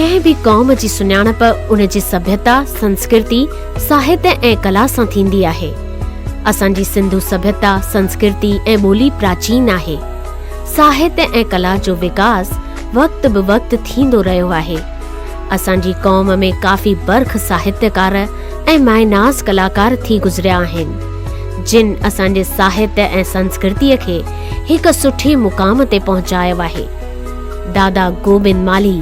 कंहिं भी क़ौम जी सुञाणप उन जी सभ्यता, संस्कृति, साहित्य ऐं कला सां थींदी आहे। असांजी सिंधु सभ्यता, संस्कृति ऐं ॿोली प्राचीन आहे। साहित्य ऐं कला जो विकास वक्त बि वक्त थींदो रहियो आहे। असांजी क़ौम में काफ़ी बर्ख साहित्यकार ऐं मायनाज़ कलाकार थी गुज़रिया आहिनि, जिन असांजे साहित्य ऐं संस्कृतिअ खे हिक सुठे मुक़ाम ते पहुचायो आहे। दादा गोबिंद माली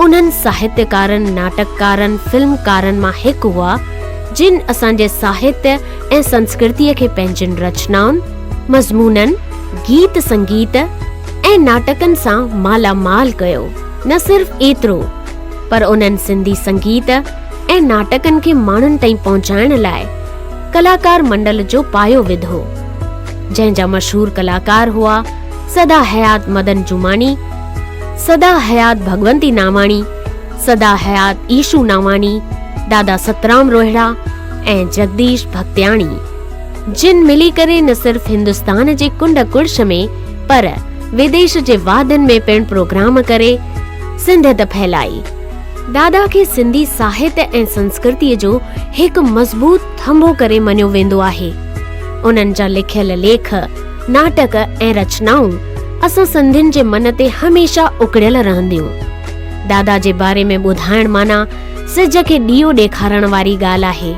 उन्हनि साहित्यकारनि, नाटककारनि, फिल्मकारनि मां हिकु हुआ जिन असांजे साहित्य ऐं संस्कृतिअ खे पंहिंजनि रचनाउनि, मज़मूननि, गीत संगीत ऐं नाटकनि सां मालामाल कयो। न सिर्फ़ एतिरो, पर उन्हनि सिंधी संगीत ऐं नाटकनि खे माण्हुनि ताईं पहुचाइण लाइ कलाकार मंडल जो पायो विधो, जंहिंजा मशहूर कलाकार हुआ सदा हयात मदन जुमानी, सदा हयात भगवंती नावाणी, सदा हयात ईशू नावाणी, दादा सतराम रोहिड़ा ऐं जगदीश भक्तियाणी, जिन मिली करे न सिर्फ हिंदुस्तान जे कुंड कुड़श में पर विदेश जे वादन में पिण प्रोग्राम करे सिंधियत फैलाई। दादा खे सिंधी साहित्य ऐं संस्कृतिअ जो हिकु मज़बूत थंभो करे मञियो वेंदो आहे। उन्हनि जा लिखियल लेख, नाटक ऐं रचनाऊं असां सिंधियुनि जे मन ते हमेशा उकड़ियल रहंदियूं। दादा जे बारे में ॿुधाइण माना सिज खे ॾीओ ॾेखारण वारी ॻाल्हि आहे।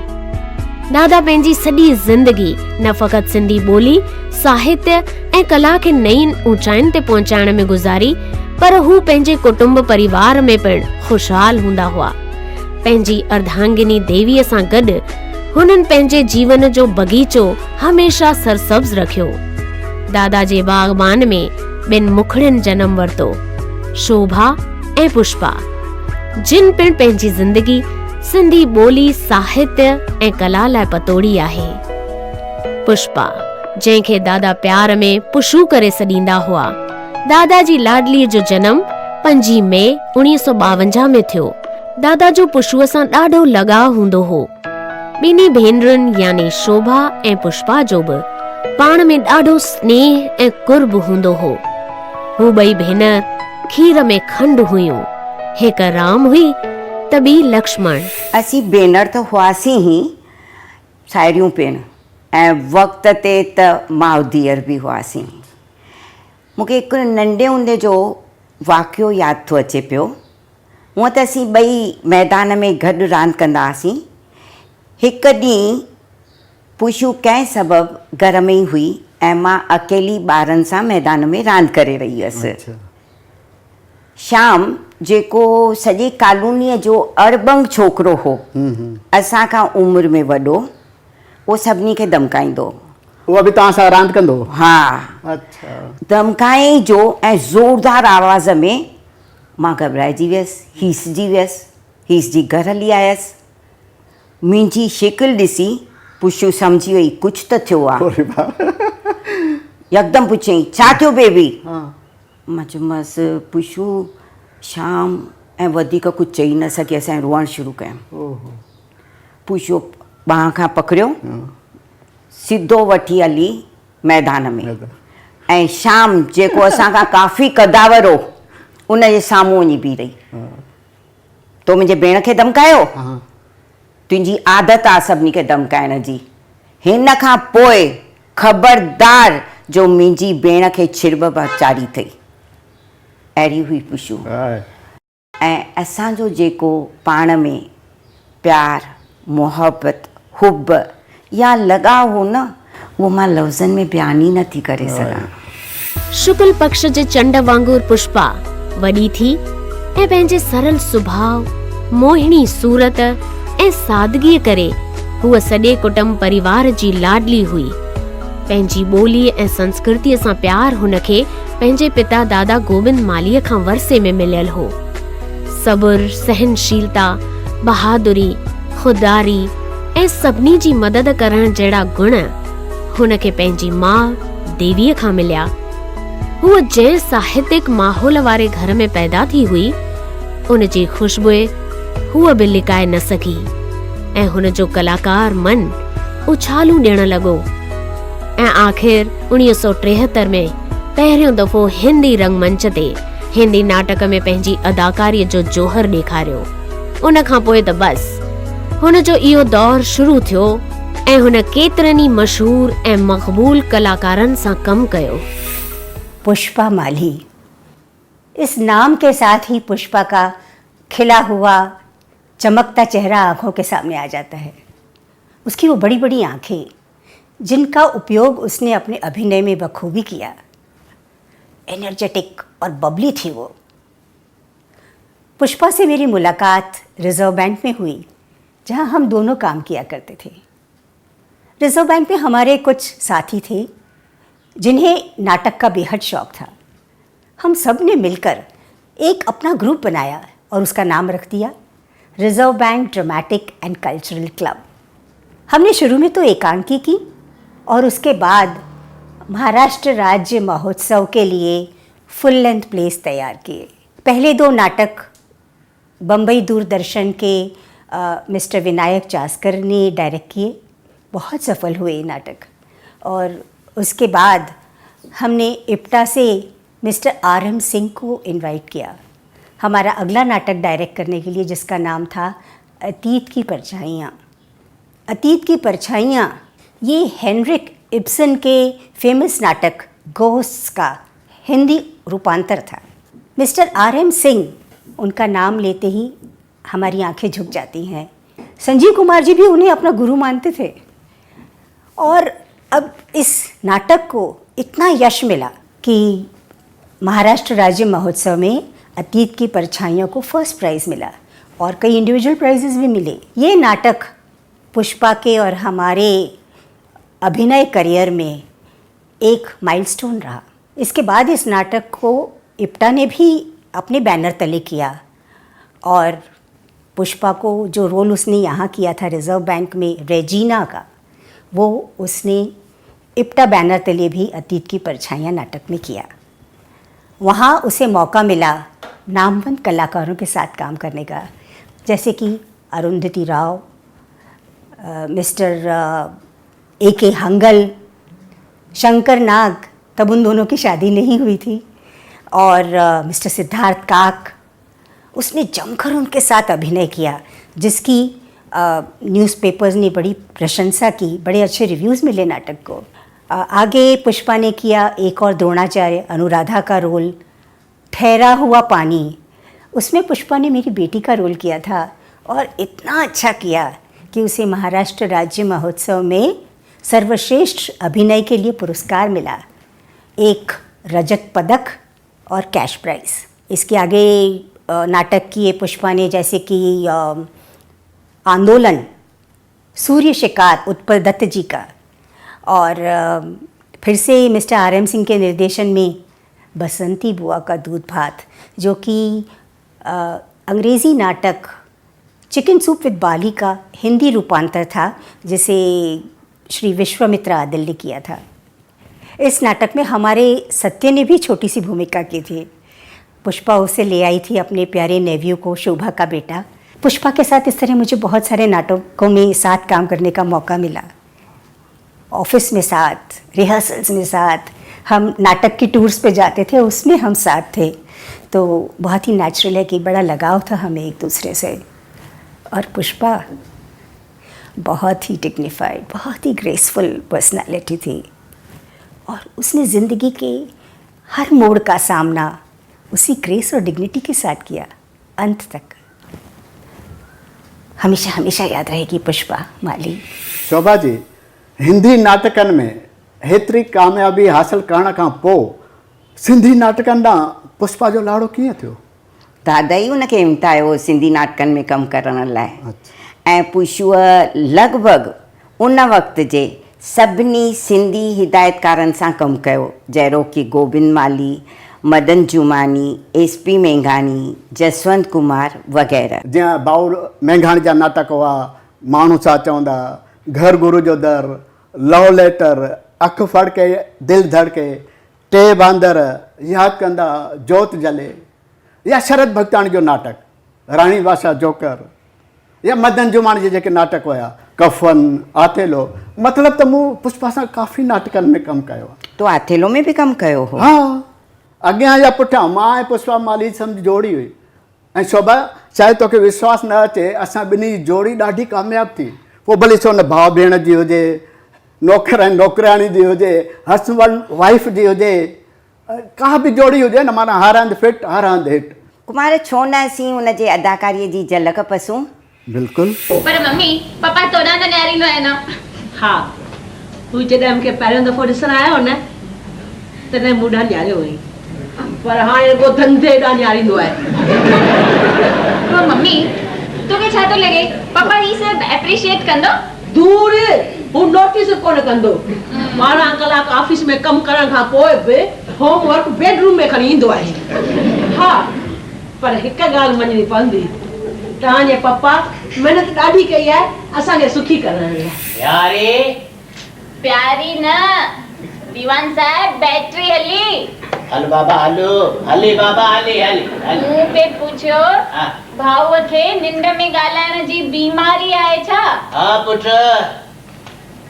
दादा पंहिंजी सॼी ज़िंदगी न फ़क़ति सिंधी ॿोली, साहित्य ऐं कला खे नईं ऊचाइनि ते पहुचाइण में गुज़ारी, पर हू पंहिंजे कुटुंब परिवार में पिण खुशहाल हूंदा हुआ। पंहिंजी अर्धांगिनी देवीअ सां गॾु हुननि पंहिंजे जीवन जो बगीचो हमेशा सरसब्ज़ रखियो। दादा जे बाग़बान में ॿिनि मुखड़ियुनि जनम वरितो, शोभा ऐं पुष्पा, जिन पिण पंहिंजी ज़िंदगी सिंधी ॿोली, साहित्य ऐं कला लाइ पतोड़ी आहे। पुष्पा, जंहिंखे दादा प्यार में पुशू करे सॾींदा हुआ। दादा जी लाडलीअ जो जनम 5 मई 1952 में थियो। दादा जो पुशूअ सां ॾाढो लगाव हूंदो हो। ॿिन्ही भेनरुनि यानी शोभा ऐं पुष्पा जो बि पाण में ॾाढो स्नेह ऐं कुर्ब हूंदो हो। हू ॿई भेनर खीर में खंड हुयूं। हिक राम हुई त ॿी लक्ष्मण। असीं भेनर त हुआसीं ई, साहेड़ियूं पिण, ऐं वक़्त ते त माउ धीअर बि हुआसीं। मूंखे हिकु नंढे हूंदे जो वाक़ियो यादि थो अचे पियो। हूअं त असीं ॿई मैदान में गॾु रांदि कंदा हुआसीं। हिकु ॾींहुं पुशू कंहिं सबबु घर में ई हुई ऐं मां अकेली ॿारनि सां मैदान में रांदि करे रही हुअसि। श्याम, जेको सॼी कॉलोनीअ जो अड़बंग छोकिरो हो, असां खां उमिरि में वॾो, उहो सभिनी खे धमकाईंदो। उहो बि तव्हां सां रांदि कंदो? हा। अच्छा। धमकाई जो ऐं ज़ोरदार आवाज़ में मां घबराइजी वियसि, हीसजी वियसि, हीसजी घर हली आयसि। मुंहिंजी शिकिल ॾिसी पुशू सम्झी वई कुझु त थियो आहे। यकदमि पुछियईं, छा थियो बेबी? मां चयोमांसि, पुशू, शाम, ऐं वधीक कुझु चई न सघी, असां रोअणु शुरू कयूं। पुशू बांह खां पकड़ियो, सिधो वठी हली मैदान में, ऐं शाम, जेको असां खां काफ़ी कदावर हो, उन जे साम्हूं वञी बीह रही। तो मुंहिंजे भेण खे धमकायो? तुंहिंजी आदत आहे सभिनी खे धमकाइण जी। हिन खां पोइ ख़बरदार जो मुंहिंजी भेण खे छिरब चाढ़ी अथई। अहिड़ी हुई पुशू। ऐं असांजो जेको पाण में प्यार, मोहबत, हुब या लगाव हो न, उहो मां लफ़्ज़नि में बयान ई नथी करे सघां। शुक्ल पक्ष जे चंड वांगुरु पुष्पा वॾी थी ऐं पंहिंजे सरल सुभाउ, मोहिणी सूरत ऐं सादगीअ करे हूअ सॼे कुटुंब परिवार जी लाडली हुई। पंहिंजी ॿोलीअ ऐं संस्कृतीअ सां प्यार हुनखे पंहिंजे पिता दादा गोबिंद मालीअ खां वरसे में मिलियल हो। सब्र, सहनशीलता, बहादुरी, खुदारी ऐं सभिनी जी मदद करण जहिड़ा गुण हुनखे पंहिंजी माउ देवीअ खां मिलिया। हूअ जंहिं साहित्यिक माहौल वारे घर में पैदा थी हुई, उन जी खुशबुए हूअ बि लिकाए न सघी ऐं हुन जो कलाकार मन उछालूं ॾियण लॻो। ऐं आख़िर 1973 में पहिरियों दफ़ो हिंदी रंगमंच ते हिंदी नाटक में पंहिंजी अदाकारीअ जो जोहर ॾेखारियो। उन खां पोइ त बस हुन जो इहो दौर शुरू थियो ऐं हुन केतिरनि ई मशहूर ऐं मक़बूल कलाकारनि सां कमु कयो। पुष्पा माली, इस नाम के साथ ही पुष्पा का खिला हुआ चमकता चेहरा आंखों के सामने आ जाता है। उसकी वो बड़ी बड़ी आंखें जिनका उपयोग उसने अपने अभिनय में बखूबी किया, एनर्जेटिक और बबली थी वो। पुष्पा से मेरी मुलाकात रिजर्व बैंक में हुई, जहां हम दोनों काम किया करते थे। रिजर्व बैंक में हमारे कुछ साथी थे जिन्हें नाटक का बेहद शौक था। हम सब ने मिलकर एक अपना ग्रुप बनाया और उसका नाम रख दिया Reserve Bank dramatic and cultural club. हमने शुरू में तो एकांकी की और उसके बाद महाराष्ट्र राज्य महोत्सव के लिए फुल लेंथ प्लेस तैयार किए। पहले 2 नाटक बम्बई दूरदर्शन के मिस्टर विनायक चास्कर ने डायरेक्ट किए, बहुत सफल हुए ये नाटक। और उसके बाद हमने इप्टा से मिस्टर RM सिंह को इनवाइट किया हमारा अगला नाटक डायरेक्ट करने के लिए, जिसका नाम था अतीत की परछाइयाँ। अतीत की परछाइयाँ ये हेनरिक इब्सन के फेमस नाटक घोस्ट्स का हिंदी रूपांतर था। मिस्टर RM सिंह, उनका नाम लेते ही हमारी आंखें झुक जाती हैं। संजीव कुमार जी भी उन्हें अपना गुरु मानते थे। और अब इस नाटक को इतना यश मिला कि महाराष्ट्र राज्य महोत्सव में अतीत की परछाइयों को फर्स्ट प्राइज़ मिला और कई इंडिविजुअल प्राइजेस भी मिले। ये नाटक पुष्पा के और हमारे अभिनय करियर में एक माइलस्टोन रहा। इसके बाद इस नाटक को इप्टा ने भी अपने बैनर तले किया और पुष्पा को जो रोल उसने यहाँ किया था रिजर्व बैंक में रेजीना का, वो उसने इप्टा बैनर तले भी अतीत की परछाइयाँ नाटक में किया। वहाँ उसे मौका मिला नामवंत कलाकारों के साथ काम करने का, जैसे कि अरुंधति राव, मिस्टर AK हंगल, शंकर नाग, तब उन दोनों की शादी नहीं हुई थी, और मिस्टर सिद्धार्थ काक। उसने जमकर उनके साथ अभिनय किया, जिसकी न्यूज़पेपर्स ने बड़ी प्रशंसा की, बड़े अच्छे रिव्यूज़ मिले नाटक को। आगे पुष्पा ने किया एक और द्रोणाचार्य अनुराधा का रोल, ठहरा हुआ पानी। उसमें पुष्पा ने मेरी बेटी का रोल किया था और इतना अच्छा किया कि उसे महाराष्ट्र राज्य महोत्सव में सर्वश्रेष्ठ अभिनय के लिए पुरस्कार मिला, एक रजत पदक और कैश प्राइज़। इसके आगे नाटक किए पुष्पा ने, जैसे कि आंदोलन, सूर्य शिकार उत्पल दत्त जी का, और फिर से मिस्टर RM सिंह के निर्देशन में बसंती बुआ का दूध भात, जो कि अंग्रेज़ी नाटक चिकन सूप विद बाली का हिंदी रूपांतर था, जिसे श्री विश्वामित्रा आदिल ने किया था। इस नाटक में हमारे सत्य ने भी छोटी सी भूमिका की थी। पुष्पा उसे ले आई थी अपने प्यारे नेव्यू को, शोभा का बेटा। पुष्पा के साथ इस तरह मुझे बहुत सारे नाटकों में साथ काम करने का मौका मिला। ऑफिस में साथ, रिहर्सल्स में साथ, हम नाटक की टूर्स पे जाते थे, उसमें हम साथ थे। तो बहुत ही नेचुरल है कि बड़ा लगाव था हमें एक दूसरे से। और पुष्पा बहुत ही डिग्निफाइड, बहुत ही ग्रेसफुल पर्सनालिटी थी, और उसने ज़िंदगी के हर मोड़ का सामना उसी ग्रेस और डिग्निटी के साथ किया अंत तक। हमेशा हमेशा याद रहेगी पुष्पा माली। शोभा जी, हिंदी नाटकनि में हेतिरी कामयाबी हासिल करण खां पोइ सिंधी नाटकनि ॾांहुं पुष्पा जो लाड़ो कीअं थियो? दादा ई उनखे हिमथायो सिंधी नाटकनि में कमु करण लाइ। ऐं पुष्पा लॻभॻि उन वक़्त जे सभिनी सिंधी हिदायतकारनि सां कमु कयो, जहिड़ो कि गोबिंद माली, मदन जुमानी, SP मेघानी, जसवंत कुमार वग़ैरह। जीअं बाउर मेघाणी जा नाटक हुआ, माण्हू छा चवंदा, घर गुरु जो दर, लव लेटर, अख फड़के दिल धड़के, टे बांदर, यादि कंदा जोत जले, या शरद भगताणी जो नाटक राणी बादशाह जोकर, या मदन जुमानी जे जेके नाटक हुया कफन, आथेलो। मतिलबु त मूं पुष्पा सां काफ़ी नाटकनि में कमु कयो आहे। तो आथेलो में भी कमु कयो हो? हाँ, अॻियां या पुठियां मां ऐं पुष्पा माली सम्झ जोड़ी हुई ऐं शोभा चाहे तोखे विश्वास न अचे असां ॿिन्ही जी जोड़ी ॾाढी कामयाबु थी पोइ भली छो न भाउ भेण जी हुजे नौकर ऐं नौकराणी जी हुजे हस्बैंड वाइफ जी हुजे का बि जोड़ी हुजे न माना हर हंधि फिट हर हंधि हिट कुमार छो न असीं हुनजे अदाकारीअ जी झलक पसूं? बिल्कुलु पर मम्मी पप्पा तोॾां त न्यारींदो आहे न? हा तूं जॾहिं मूंखे पहिरियों दफ़ो ॾिसणु आयो न तॾहिं मूं ॾांहुं न्यारियो हुई पर हाणे को धंधे ॾांहुं न्यारींदो आहे। पर मम्मी तोखे छा थो लॻे पप्पा ही सभु एप्रिशिएट कंदो? दूर हू नोटिस कोन कंदो 12 कलाक ऑफिस में कमु करण खां पोइ बि होमवर्क बेडरूम में खणी ईंदो आहे। हा पर हिकु ॻाल्हि मञणी पवंदी तव्हांजे पप्पा महिनत ॾाढी कई आहे असांखे सुखी करण लाइ। यारे प्यारी न दीवान साहब बैटरी हली। हल बाबा हलो हले बाबा हले हले हले मूं पे पुछियो हा भाऊ खे निंड में ॻाल्हाइण जी बीमारी आहे छा? हा पुट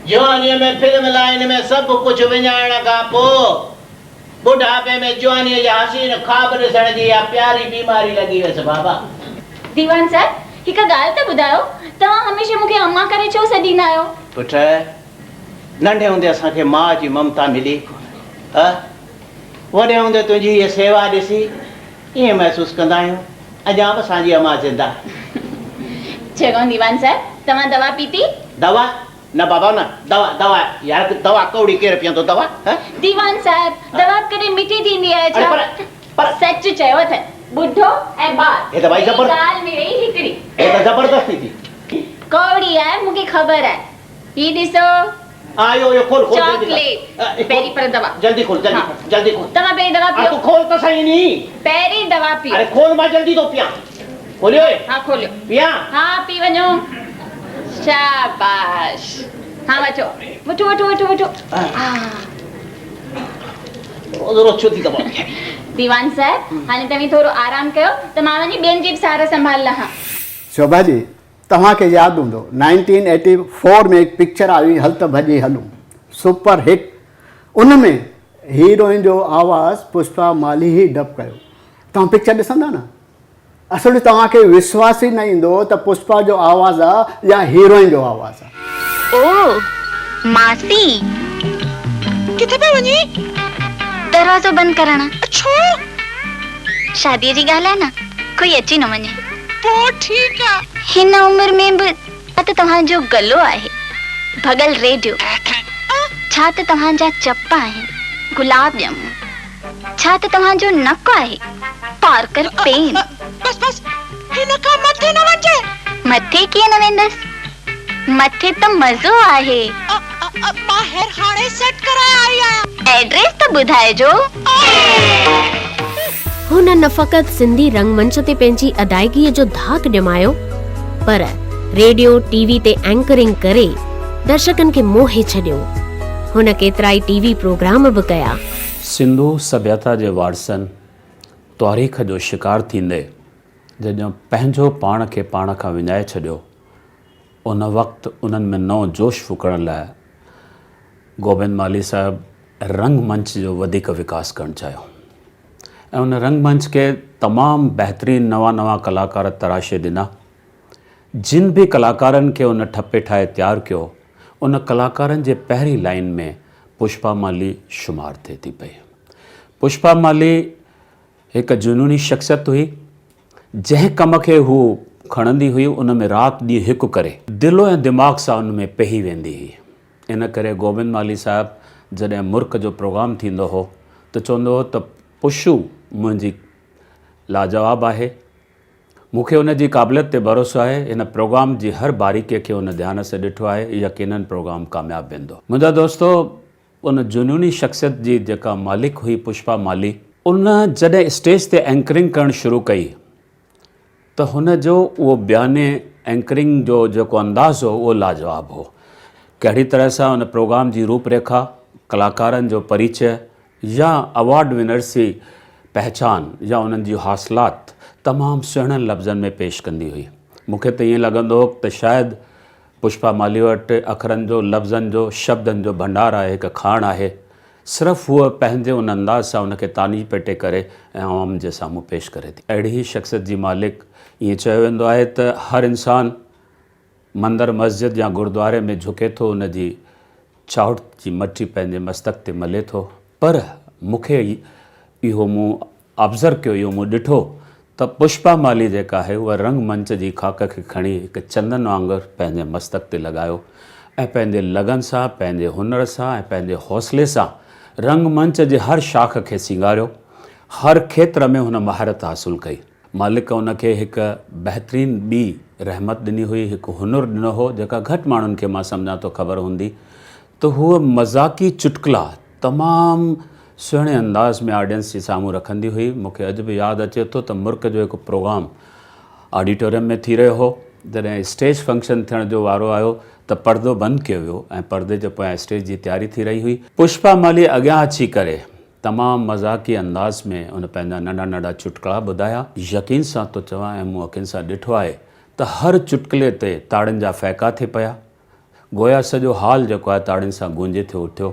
जवानीअ में फिल्म लाइन में सभु कुझु विञाइण खां पोइ बुढ़ापे में जवानीअ जा हसीन ख्वाब ॾिसण जी इहा प्यारी बीमारी लॻी वियसि बाबा। दीवान साहब हिकु ॻाल्हि त ॿुधायो तव्हां हमेशह मूंखे अम्मा करे छो सॾींदा आहियो? पुट नंढे हूंदे असांखे माउ जी ममता मिली हा वॾे हूंदे तुंहिंजी हीअ सेवा ॾिसी ईअं महसूसु कंदा आहियूं अञा बि असांजी अम्मा ज़िंदा। चङो दीवान साहब तव्हां दवा पीती? दवा न बाबा न दवा दवा यार दवा कौड़ी केरु पीअंदो दवा? दीवान साहब दवा कॾहिं मिठी थींदी आहे अरे छा? पर सच चयो अथनि बुढो ऐं ॿार हे त भाई ज़बरदस्त ॻाल्हि में रही हिकिड़ी हे त ज़बरदस्ती थी। कौड़ी आहे मूंखे ख़बर आहे। ही ॾिसो आयो यो खोल खोल चॉकलेट पहिरीं पर दवा जल्दी खोल जल्दी हाँ। जल्दी खोल तव्हां पहिरीं दवा तू पियो खोल तो सही नहीं पहिरीं दवा पियो। अरे खोल मां जल्दी तो पिया खोलियो हाँ खोलियो पिया हाँ पी वञो शाबाश हाँ वठो वठो वठो वठो वठो ज़रूरत छो थी दवा दीवान साहब हाणे तव्हीं थोरो आराम कयो त मां वञी ॿियनि जी बि सार संभाल लहां। शोभा जी तव्हांखे यादि हूंदो 1984 में हिकु पिक्चर आई हल त भॼी हलूं सुपर हिट उन में हीरोइन जो आवाज़ु पुष्पा माली ई डब कयो। तव्हां पिक्चर ॾिसंदा न असुल तव्हांखे विश्वास ई न ईंदो त पुष्पा जो आवाज़ु आहे या हीरोइन जो आवाज़ु आहे। ओ मासी किथे पे वञी? दरवाज़ो बंदि करण। छो? शादीअ जी ॻाल्हि आहे न कोई अची न वञे। पोइ ठीकु आहे। हिन उमिरि में बि छा त तव्हांजो गलो आहे भॻल रेडियो छा त तव्हांजा चप आहिनि गुलाब ॼमूं छा त तव्हांजो नक आहे पार्कर पेन। बस बस हिन खां मथे न वञे। मथे कीअं न वेंदसि मथे त मज़ो आहे। ॿाहिरि हाणे सेट कराए आई आहियां एड्रेस त ॿुधाइजो। हुन न फ़क़ति सिंधी रंगमंच ते पंहिंजी अदायगीअ जो धाक ॼमायो पर रेडियो टीवी ते एंकरिंग करे दर्शकनि खे मोहे छॾियो। हुन केतिरा ई टीवी प्रोग्राम बि कया। सिंधू सभ्यता जे वारसनि तारीख़ जो शिकार थींदे जॾहिं पंहिंजो पाण खे पाण खां विञाए छॾियो उन वक़्तु उन्हनि में नओं जोश फूकण लाइ गोबिंद माली साहिबु रंगमंच जो वधीक विकास करणु चाहियो ऐं उन रंगमंच खे तमामु बहितरीनु नवां कलाकार तराशे ॾिना। जिन बि कलाकारनि खे उन ठपे ठाहे तयारु कयो उन कलाकारनि जे पहिरीं लाइन में पुष्पा माली शुमार थिए थी पई। पुष्पा माली हिकु जुनूनी शख़्सियत हुई जंहिं कम खे हू खणंदी हुई उन में राति ॾींहुं हिकु करे दिलो ऐं दिमाग़ सां उन में पही वेंदी हुई। इन करे गोबिंद माली साहिबु जॾहिं मुर्क जो प्रोग्राम थींदो हो त चवंदो हो त पुशू मुंहिंजी लाजवाब आहे मूंखे उन जी क़ाबिलियत ते भरोसो आहे इन प्रोग्राम जी हर बारीकीअ खे उन ध्यान सां ॾिठो आहे यकीनन प्रोग्राम कामयाबु वेंदो। मुंहिंजा दोस्तो उन जुनूनी शख़्सियत जी जेका मालिक हुई पुष्पा माली उन जॾहिं स्टेज ते एंकरिंग करणु शुरू कई त हुन जो उहो बयाने एंकरिंग जो जेको अंदाज़ हो उहो लाजवाब हो। कहिड़ी तरह सां उन प्रोग्राम जी रूपरेखा कलाकारनि जो परिचय या अवार्ड विनर्स जी पहचान या उन्हनि जी हासिलात तमामु सुहिणनि लफ़्ज़नि में पेश कंदी हुई। मूंखे त ईअं लॻंदो हो त शायदि पुष्पा माली वटि अखरनि जो लफ़्ज़नि जो शब्दनि जो भंडार आहे हिकु खाण आहे सिर्फ़ु हूअ पंहिंजे उन अंदाज़ सां उनखे तानी पेटे करे ऐं आवाम जे साम्हूं पेश करे थी। अहिड़ी ई शख़्सियत जी मालिक ईअं चयो वेंदो आहे त हर इंसानु मंदरु मस्जिद या गुरुद्वारे में झुके थो, उन जी चाउठ जी मटी पंहिंजे मस्तक ते मले थो, पर मूंखे इहो मूं ऑब्ज़र्व कयो, इहो मूं ॾिठो त पुष्पा माली जेका आहे उहा रंगमंच जी खाक खे खणी हिकु चंदन वांगुरु पंहिंजे मस्तक ते लॻायो ऐं पंहिंजे लगन सां, पंहिंजे हुनर सां ऐं पंहिंजे हौसले सां रंगमंच जे हर शाख खे सिंगारियो, हर खेत्र में हुन महारत हासिलु कई। मालिक उनखे हिकु बहितरीनु ॿी रहमत ॾिनी हुई, हिकु हुनुर ॾिनो हो जेका घटि माण्हुनि खे मां सम्झां थो ख़बर हूंदी। त हूअ मज़ाक़ी चुटकुला तमामु सुहिणे अंदाज़ में ऑडियंस जे साम्हूं रखंदी हुई। मूंखे अॼु बि यादि अचे थो त मुर्क जो हिकु प्रोग्राम ऑडिटोरियम में थी रहियो हो, जॾहिं स्टेज फंक्शन थियण जो वारो आयो त पर्दो बंदि कयो वियो ऐं पर्दे जे पोयां स्टेज जी तयारी थी रही हुई। पुष्पा माली अॻियां अची करे तमामु मज़ाक़ी अंदाज़ में उन पंहिंजा नंढा नंढा चुटकुला ॿुधाया। यकीन सां थो चवां ऐं मूं अखियुनि सां ॾिठो आहे त हर चुटकुले ते ताड़ियुनि जा फ़ैका थिए पिया, गोया सॼो हाल जेको आहे ताड़ियुनि सां गूंजे थियो उथियो।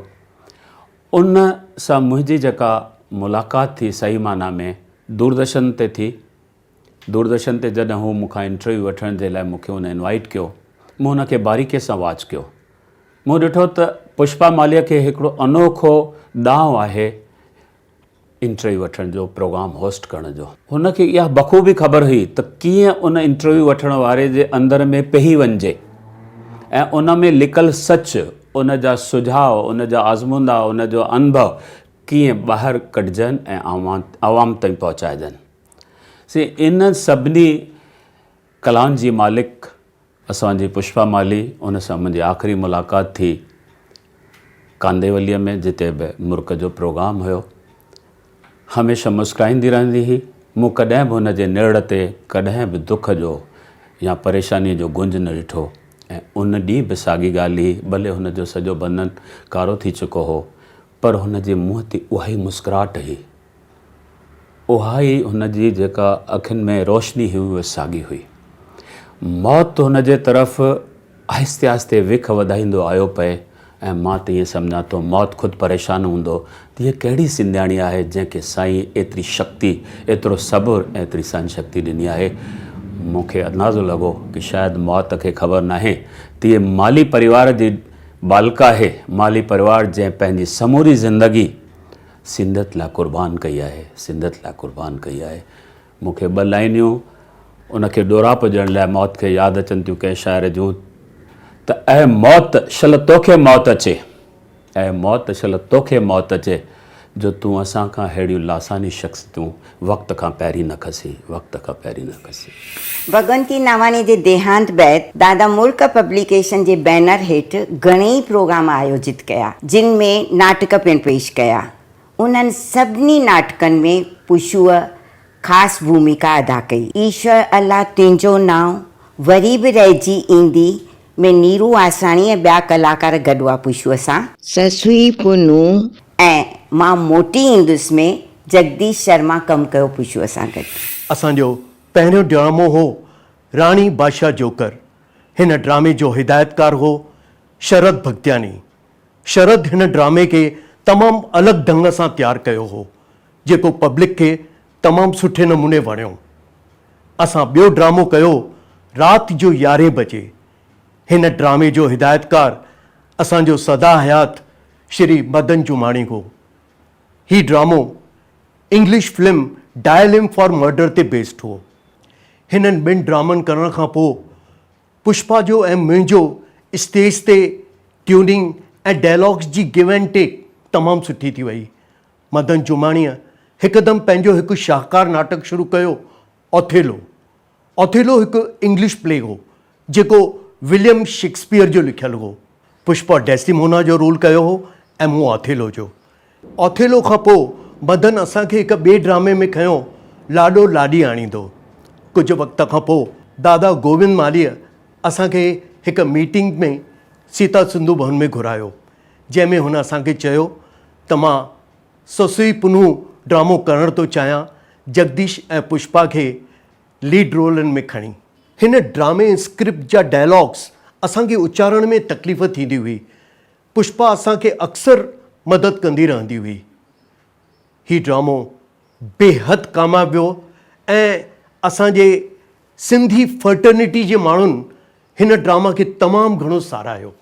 उन सां मुंहिंजी जेका मुलाक़ात थी सही माना में दूरदर्शन ते थी। दूरदर्शन ते जॾहिं हू मूंखां इंटरव्यू वठण जे लाइ मूंखे हुन इनवाइट कयो, मूं हुनखे बारीकीअ सां वॉच कयो। मूं ॾिठो त पुष्पा मालीअ खे हिकिड़ो अनोखो ॾांहुं आहे इंटरव्यू वठण जो, प्रोग्राम होस्ट करण जो। हुनखे इहा बख़ूबी ख़बर हुई त कीअं उन इंटरव्यू वठण वारे जे अंदर में पेही वञिजे ऐं उन में लिकल सच, उन जा सुझाव, उन जा आज़मूदा, उन जो अनुभव कीअं ॿाहिरि कढिजनि ऐं आवाम ताईं पहुचाइजनि। से इन सभिनी कलाउनि जी मालिक असांजी पुष्पा माली, उन सां मुंहिंजी आख़िरी मुलाक़ात थी कांदेवलीअ में, जिते बि मुर्क जो प्रोग्राम हुयो। हमेशह मुस्कुराईंदी रहंदी हुई। मूं कॾहिं बि हुन जे निड़ ते कॾहिं बि दुख जो या परेशानीअ जो गुंज न ॾिठो ऐं उन ॾींहुं बि साॻी ॻाल्हि हुई। भले हुन जो सॼो बदन कारो थी चुको हो, पर हुन जे मुंहं ते उहा ई मुस्कुराहट हुई, उहा ई हुन जी जेका अखियुनि में रोशनी हुई उहा साॻी हुई। मौत हुन जे तरफ़ आहिस्ते आहिस्ते विख वधाईंदो आयो पए ऐं मां त ईअं सम्झां थो मौत ख़ुदि परेशान हूंदो त हीअ कहिड़ी सिंधियाणी आहे जंहिंखे साईं एतिरी शक्ति, एतिरो सबुरु ऐं एतिरी सहन शक्ति ॾिनी आहे। मूंखे अंदाज़ो लॻो कि शायदि मौत खे ख़बर नाहे त इहे माली परिवार जी बालिका आहे, माली परिवार जंहिं पंहिंजी समूरी ज़िंदगी सिंधियत लाइ क़ुर्बान कई आहे, सिंधियत लाइ क़ुर्बान कई आहे। मूंखे ॿ लाइनियूं उनखे ॾोराप ॾियण लाइ मौत खे यादि अचनि थियूं कंहिं शाइर जूं त ऐं मौत शल तोखे मौत अचे, ऐं मौत शल तोखे मौत अचे जो तूं असां खां अहिड़ियूं लासानी शख़्सियतूं वक़्त खां पहिरीं न खसी, वक़्त खां पहिरीं न खसी। भगवंती नावानी जे देहांत बैदि दादा मुल्क पब्लिकेशन जे बैनर हेठि घणेई प्रोग्राम आयोजित कया, जिन में नाटक पिणु पेश कया। उन्हनि सभिनी नाटकनि में पुशूअ ख़ासि भूमिका अदा कई। ईश्वर अल्लाह तुंहिंजो नाव, वरी बि रहिजी ईंदी में नीरू आसाणी ऐं ॿिया कलाकार गॾु हुआ पुशूअ सां। ससुई पुनू ऐं मां मोटी ईंदुसि में जगदीश शर्मा कमु कयो पुशूअ सां गॾु। असांजो पहिरियों ड्रामो हो राणी बादशाह जोकर। हिन ड्रामे जो हिदायतकार हो शरद भगतियानी। शरद हिन ड्रामे खे तमामु अलॻि ढंग सां तयारु कयो हो, जेको पब्लिक खे तमामु सुठे नमूने वणियो। असां ॿियो ड्रामो कयो राति जो 11 बजे। हिन ड्रामे जो हिदायतकार असांजो सदा हयात श्री मदन जुमाणी हो। ही ड्रामो इंग्लिश फिल्म डायल हिम फॉर मर्डर ते बेस्ड हो। हिननि ॿिनि ड्रामनि करण खां पोइ पुष्पा जो ऐं मुंहिंजो स्टेज ते ट्यूनिंग ऐं डायलॉग्स जी गिव एंड टेक तमामु सुठी थी वई। मदन जुमाणीअ हिकदमि पंहिंजो हिकु शाहकार नाटक शुरू कयो, ओथेलो। ओथेलो हिकु इंग्लिश प्ले हो जेको विलियम शेक्सपियर जो लिखियलु हो। पुष्पा डेस्टिमोना जो रोल कयो हो ऐं मूं ओथेलो जो। ओथेलो खां पोइ मदन असांखे हिकु ॿिए ड्रामे में खयो लाॾो लाॾी आणींदो। कुझु वक़्त खां पोइ दादा गोविंद मालीअ असांखे हिकु मीटिंग में सीता सिंधु भवन में घुरायो, जंहिंमें हुन असांखे चयो त मां ससुई पुनू ड्रामो करणु थो चाहियां, जगदीश ऐं पुष्पा खे लीड रोलनि में खणी। हिन ड्रामे स्क्रिप्ट जा डायलॉग्स असांखे उच्चारण में तकलीफ़ थींदी हुई। पुष्पा असांखे अक्सर मदद कंदी रहंदी हुई। ही ड्रामो बेहद कामयाबु वियो ऐं असांजे सिंधी फर्टर्निटी जे माण्हुनि हिन ड्रामा खे तमामु घणो साराहियो।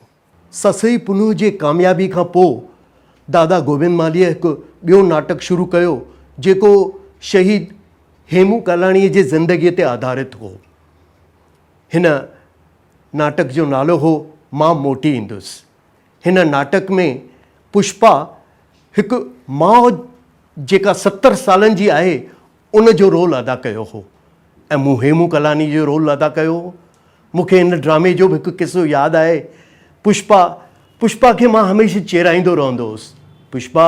ससई पुनू जे कामयाबी खां पोइ दादा गोविंद मालीअ हिकु ॿियो नाटक शुरू कयो जेको शहीद हेमू कालाणीअ जे ज़िंदगीअ ते आधारित हो। हिन नाटक जो नालो हो मां मोटी ईंदुसि। हिन नाटक में पुष्पा हिकु माउ जेका 70 सालनि जी आहे उन जो रोल अदा कयो हो ऐं मूं हेमू कलानी जो रोल अदा कयो हो। मूंखे हिन ड्रामे जो बि हिकु किस्सो यादि आहे। पुष्पा खे मां हमेशह चेराईंदो रहंदो हुउसि, पुष्पा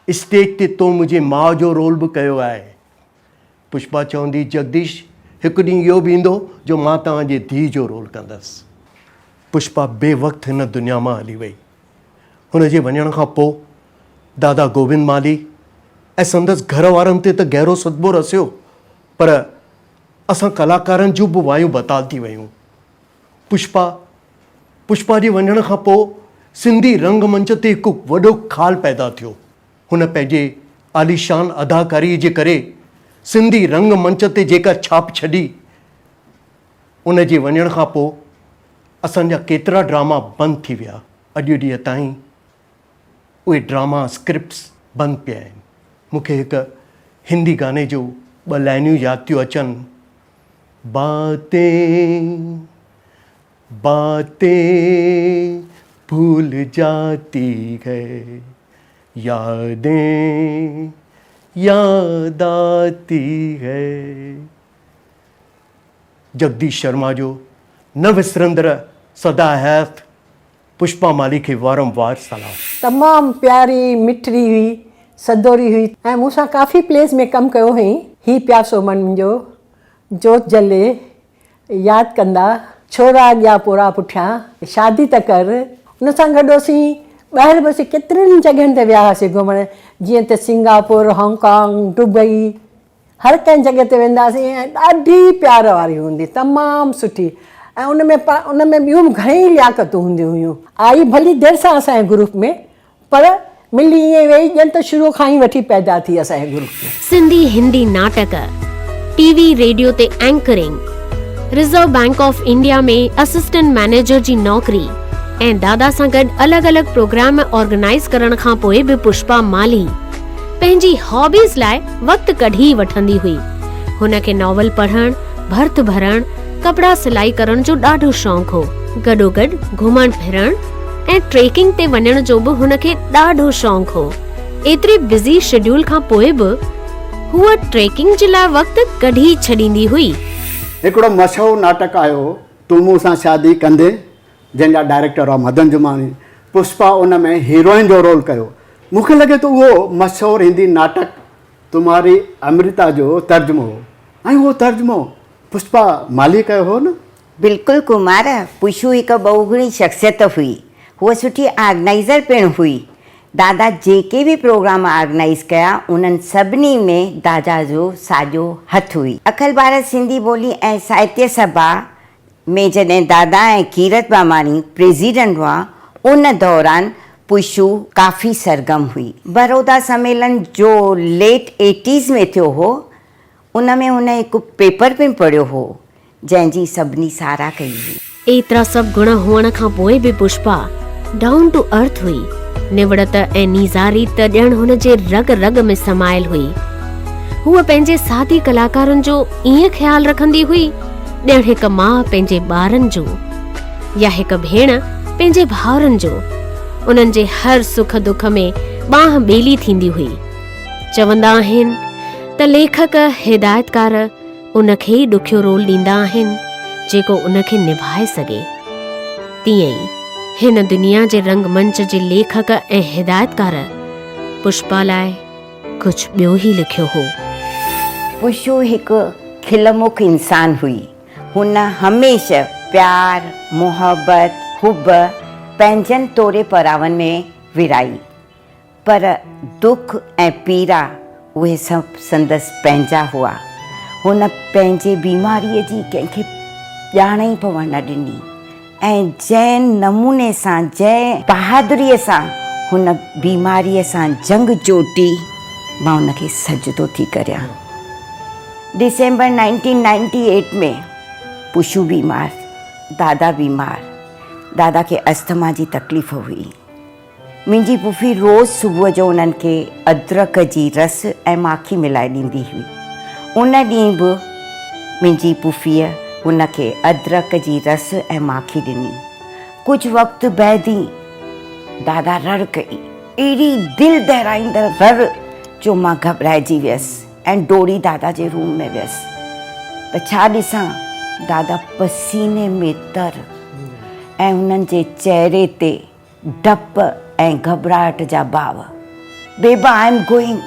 स्टेज ते तो मुंहिंजे माउ जो रोल बि कयो आहे। पुष्पा चवंदी जगदीश हिकु ॾींहुं इहो बि ईंदो जो मां तव्हांजे धीउ जो रोल कंदसि। पुष्पा बेवक़्तु हिन दुनिया मां हली वई। हुन जे वञण खां पोइ दादा गोविंद माली ऐं संदसि घर वारनि ते त गहरो सदमो रसियो, पर असां कलाकारनि जूं बि वायूं बताल थी वियूं। पुष्पा जे वञण खां पोइ सिंधी रंगमंच ते हिकु वॾो खाल पैदा थियो। हुन पंहिंजे आलीशान अदाकारीअ जे करे सिंधी रंगमंच ते जेका छाप छॾी, उन जे वञण खां पोइ असांजा केतिरा ड्रामा बंदि थी विया। अॼु ॾींहं ताईं उहे ड्रामा स्क्रिप्ट्स बंदि पिया आहिनि। मूंखे हिकु हिंदी गाने जो 2 लाइनियूं यादि थियूं अचनि। बातें बातें भूल जाती है, यादें याद आती है। जगदीश शर्मा जो न विसरंदड़ सदा हयात पुष्पा माली खे वारंवार सलाम। तमामु प्यारी मिठड़ी हुई, सदोरी हुई ऐं मूंसां काफ़ी प्लेस में कमु कयो हुई। ही प्यासो मन मुंहिंजो, जोत जले, यादि कंदा, छोरा अॻियां पोरा पुठियां, शादी त कर। उन सां गॾु असीं ॿाहिरि बि केतिरनि जॻहियुनि ते विया हुआसीं घुमणु, जीअं त सिंगापुर, हांगकांग, दुबई, हर कंहिं जॻह ते वेंदासीं ऐं ॾाढी प्यार वारी हूंदी, तमामु सुठी। ऐं उन में ॿियूं बि घणेई लियाकतूं हूंदियूं हुयूं। आई भली देरि सां असांजे ग्रुप में, पर मिली ईअं वेई ॼण त शुरू खां ई वठी पैदा थी असांजे ग्रुप में। सिंधी हिंदी नाटक, टीवी रेडियो ते anchoring, reserve bank of India में असिस्टेंट मैनेजर जी नौकरी ऐं दादा सां गॾु अलॻि अलॻि प्रोग्राम ऑर्गेनाइज़ करण खां पोइ बि पुष्पा माली पंहिंजी हॉबीज़ लाइ वक़्तु कढी वठंदी हुई। हुनखे नॉवल पढ़णु, भर्थ भरणु, कपिड़ा सिलाई करण जो ॾाढो शौक़ु हो। गॾोगॾु घुमण फिरण ऐं ट्रेकिंग ते वञण जो बि हुनखे ॾाढो शौक़ु हो। एतिरे बिज़ी शेड्यूल खां पोइ बि हूअ ट्रेकिंग जे लाइ वक़्तु कढी छॾींदी हुई। हिकिड़ो मशहूरु नाटक आयो तूं मूं सां शादी कंदे, जंहिंजा डायरेक्टर हुआ मदन जुमानी। पुष्पा उन में हीरोइन जो रोल कयो। मूंखे लॻे थो उहो मशहूरु हिंदी नाटक तुम्हारी अमृता जो तर्जुमो हो, ऐं उहो तर्जुमो पुष्पा माली कयो हो न। बिल्कुलु कुमार, पुष्पा हिकु बहुगुणी शख़्सियत हुई। हूअ सुठी ऑर्गेनाइज़र पिणु हुई। दादा जेके बि प्रोग्राम ऑर्गेनाइज़ कया उन्हनि सभिनी में दादा जो साॼो हथु हुई। अखिल भारत सिंधी ॿोली ऐं साहित्य सभा में जॾहिं दादा ऐं कीरत बामानी प्रेसिडेंट हुआ, उन दौरान पुष्पा काफ़ी सरगर्म हुई। बड़ौदा सम्मेलन जो लेट 80s में थियो हो, उन में हुन हिकु पेपर पिणु पढ़ियो हो जंहिंजी सभिनी साराह कई हुई। एतिरा सभु गुण हुअण खां पोइ बि पुष्पा डाउन टू अर्थ हुई। निवड़त ऐं नीज़ारी त ॼण हुन जे रग रग में समायल हुई। हूअ पंहिंजे साथी कलाकारनि जो ईअं ख़्यालु रखंदी हुई ॼण हिकु माउ पंहिंजे ॿारनि जो या हिकु भेण पंहिंजे भाउरनि जो। उन्हनि जे हर सुख दुख में बांह ॿेली थींदी हुई। चवंदा आहिनि त लेखक हिदायतकार उनखे ई ॾुखियो रोल ॾींदा आहिनि जेको उनखे निभाए सघे। तीअं ई हिन दुनिया जे रंगमंच जे लेखक ऐं हिदायतकार पुष्पा लाइ कुझु ॿियो ई लिखियो हो। पुष्पा हिकु खिलमुख इंसान हुई। हुन हमेशह प्यार, मोहब्बत, हुब पंहिंजनि तोरे परावनि में विराई, पर दुख ऐं पीड़ा उहे सभु संदसि पंहिंजा हुआ। हुन पंहिंजे बीमारीअ जी कंहिंखे ॼाण ई पवणु न ॾिनी ऐं जंहिं नमूने सां, जंहिं बहादुरीअ सां हुन बीमारीअ सां जंग जोटी मां हुनखे सजदो थी करियां। डिसेंबर 1998 में पुशू बीमार, दादा बीमार, दादा खे अस्थमा जी तकलीफ़ हुई। मुंहिंजी पुफी रोज़ सुबुह जो उन्हनि खे अदरक जी रस ऐं माखी मिलाए ॾींदी हुई। उन ॾींहुं बि मुंहिंजी पुफीअ हुनखे अदरक जी रस ऐं माखी ॾिनी। कुझु वक़्तु बैदि ई दादा रड़ कई, अहिड़ी दिलि दहिराईंदड़ रड़ जो मां घबराइजी वियसि ऐं डोड़ी दादा जे रूम में वियसि। त छा ॾिसां, दादा पसीने में तर ऐं हुननि जे चहिरे ते डप ऐं घबराहट जा भाव। बेबा आई एम गोइंग।